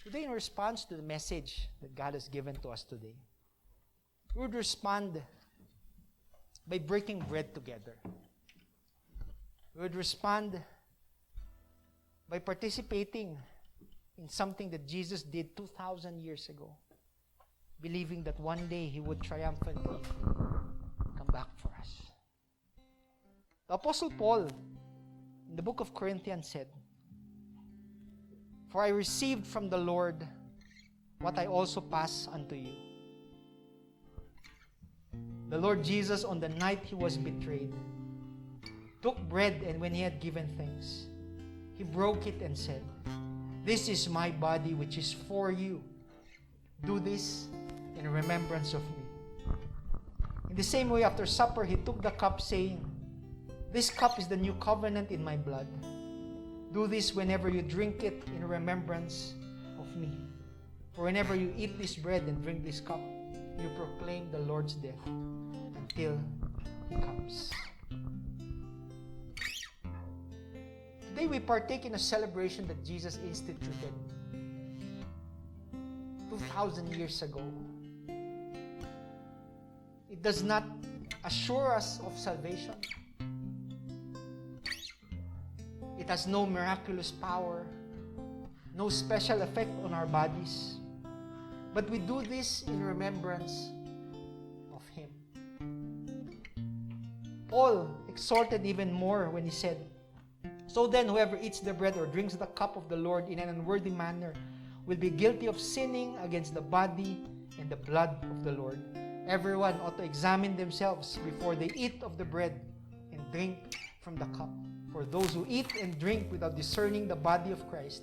Today, in response to the message that God has given to us today, we would respond by breaking bread together. We would respond by participating in something that Jesus did 2,000 years ago, believing that one day He would triumphantly come back for us. The Apostle Paul, in the book of Corinthians, said, "For I received from the Lord what I also pass unto you. The Lord Jesus, on the night He was betrayed, took bread, and when He had given thanks, He broke it and said, 'This is my body which is for you. Do this in remembrance of me.' In the same way, after supper, He took the cup, saying, 'This cup is the new covenant in my blood. Do this whenever you drink it in remembrance of me. For whenever you eat this bread and drink this cup, you proclaim the Lord's death until He comes." Today we partake in a celebration that Jesus instituted 2,000 years ago. It does not assure us of salvation. It has no miraculous power, no special effect on our bodies. But we do this in remembrance of Him. Paul exhorted even more when he said, "So then, whoever eats the bread or drinks the cup of the Lord in an unworthy manner will be guilty of sinning against the body and the blood of the Lord. Everyone ought to examine themselves before they eat of the bread and drink from the cup. For those who eat and drink without discerning the body of Christ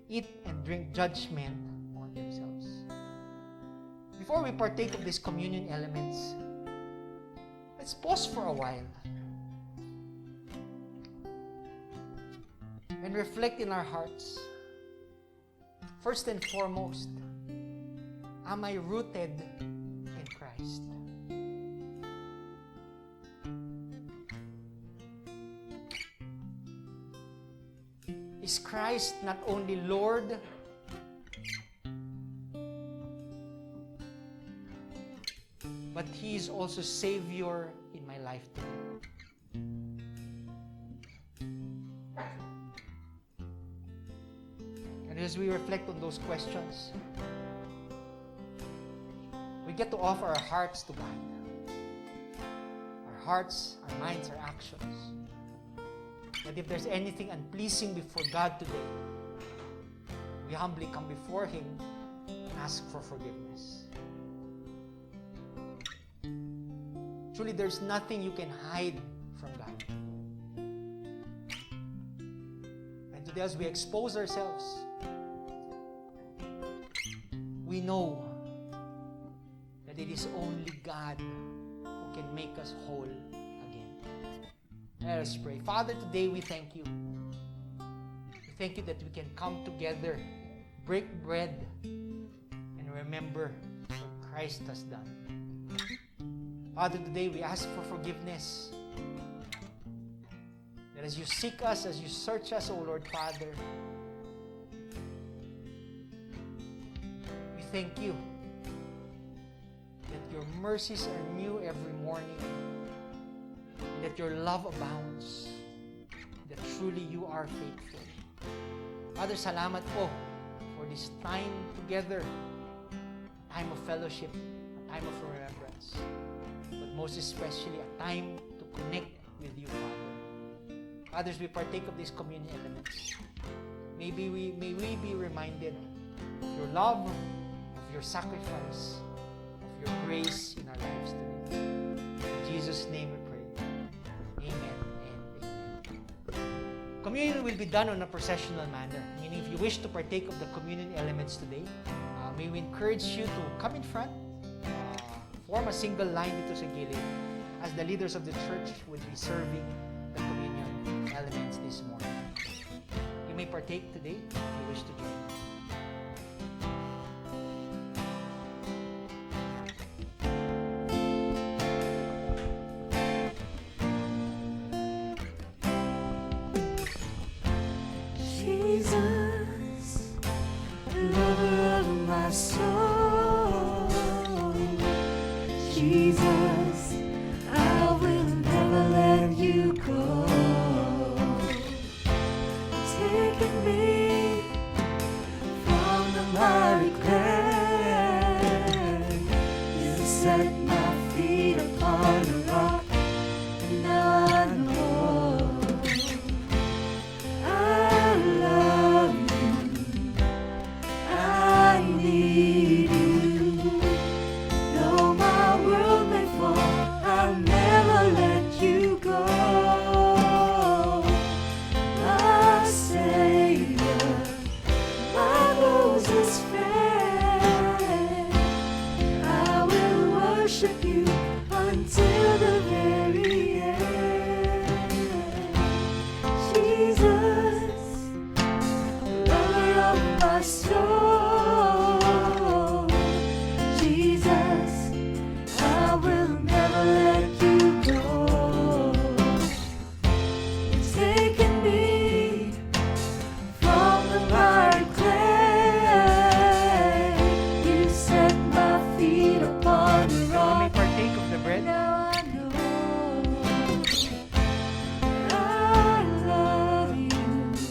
eat and drink judgment on themselves." Before we partake of these communion elements, let's pause for a while and reflect in our hearts. First and foremost, am I rooted in Christ? Is Christ not only Lord, but He is also Savior in my life today? And as we reflect on those questions, we get to offer our hearts to God. Our hearts, our minds, our actions. That if there's anything unpleasing before God today, we humbly come before Him and ask for forgiveness. Truly, there's nothing you can hide from God. And today, as we expose ourselves, we know that it is only God who can make us whole again. Let us pray. Father, today we thank you. We thank you that we can come together, break bread, and remember what Christ has done. Father, today we ask for forgiveness. That as you seek us, as you search us, O Lord Father, we thank you that your mercies are new every morning, and that your love abounds, that truly you are faithful. Father, salamat po for this time together, time of fellowship, a time of remembrance, but most especially a time to connect with you, Father. Fathers, we partake of these communion elements. May we be reminded of your love, of your sacrifice, of your grace in our lives today. In Jesus' name we pray. Amen and amen. Communion will be done on a processional manner. Meaning, if you wish to partake of the communion elements today, may we encourage you to come in front, form a single line dito sa gilid, as the leaders of the church will be serving the communion elements this morning. You may partake today if you wish to join. Jesus, lover of my soul. Jesus, I will never let you go. Taking me from the miry clay. You set my feet upon a rock, and now I know I love you. I need you. Though my world may fall, I'll never let you go. My Savior, my closest friend, I will worship you until the very end. Jesus, lover of my soul. Jesus, I will never let you go. You've taken me from the miry clay. You set my feet upon the You may rock. partake of the bread. Now I know I love you.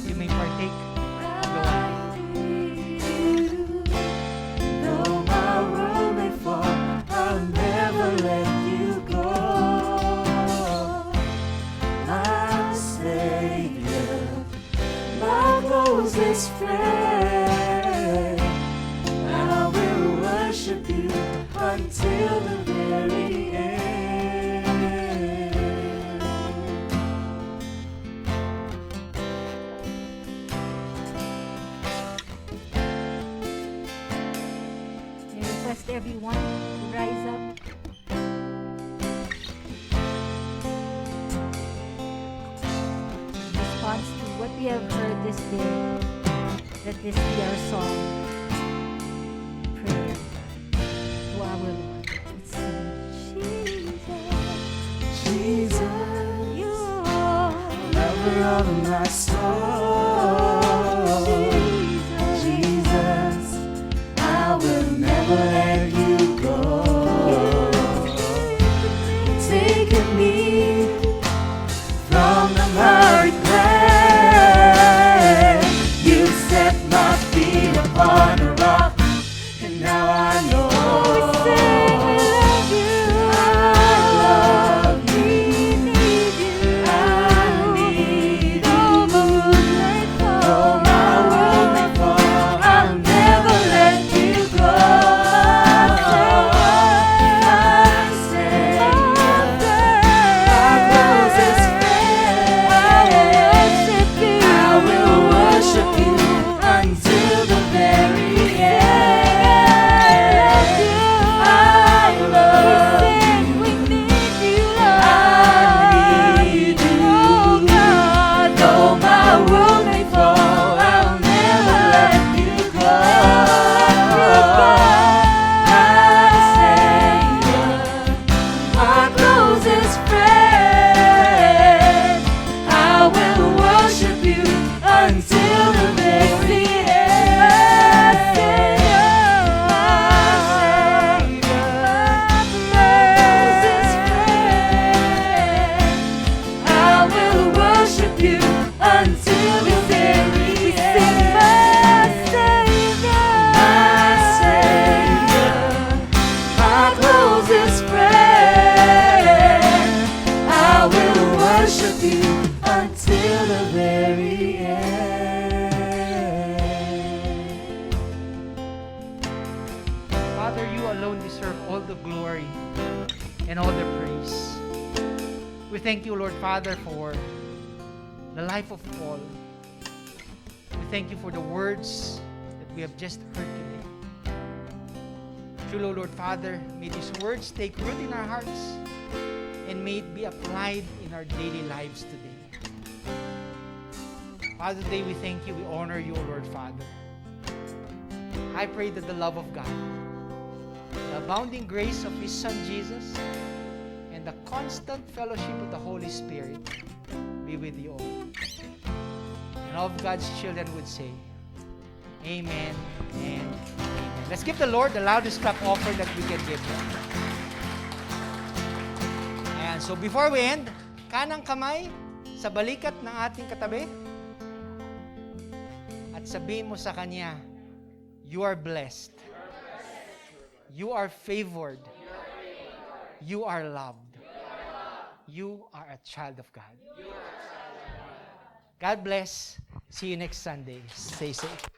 You may partake of the wine. I need you. Though my world may fall, I'll never let you go. My Savior, my closest friend, I will worship you until the very end. I request everyone to rise up. In response to what we have heard this day, let this be our song, prayer to our Lord. Let's sing. Jesus, you are lover of my soul. Jesus, I will never let you go. Taking me from the miry clay. You set my feet upon a rock, and now I know. I love you. I need you. thank you, Lord Father, for the life of Paul. We thank you for the words that we have just heard today. Truly, Lord Father, may these words take root in our hearts and may it be applied in our daily lives today. Father, today we thank you, we honor you, Lord Father. I pray that the love of God, the abounding grace of His Son Jesus, and the constant fellowship of the Holy Spirit be with you all. And all of God's children would say, Amen and Amen. Let's give the Lord the loudest clap offering that we can give Him. And so before we end, kanang kamay sa balikat ng ating katabi at sabihin mo sa kanya, you are blessed. You are favored. You are loved. You are a child of God. God bless. See you next Sunday. Stay safe.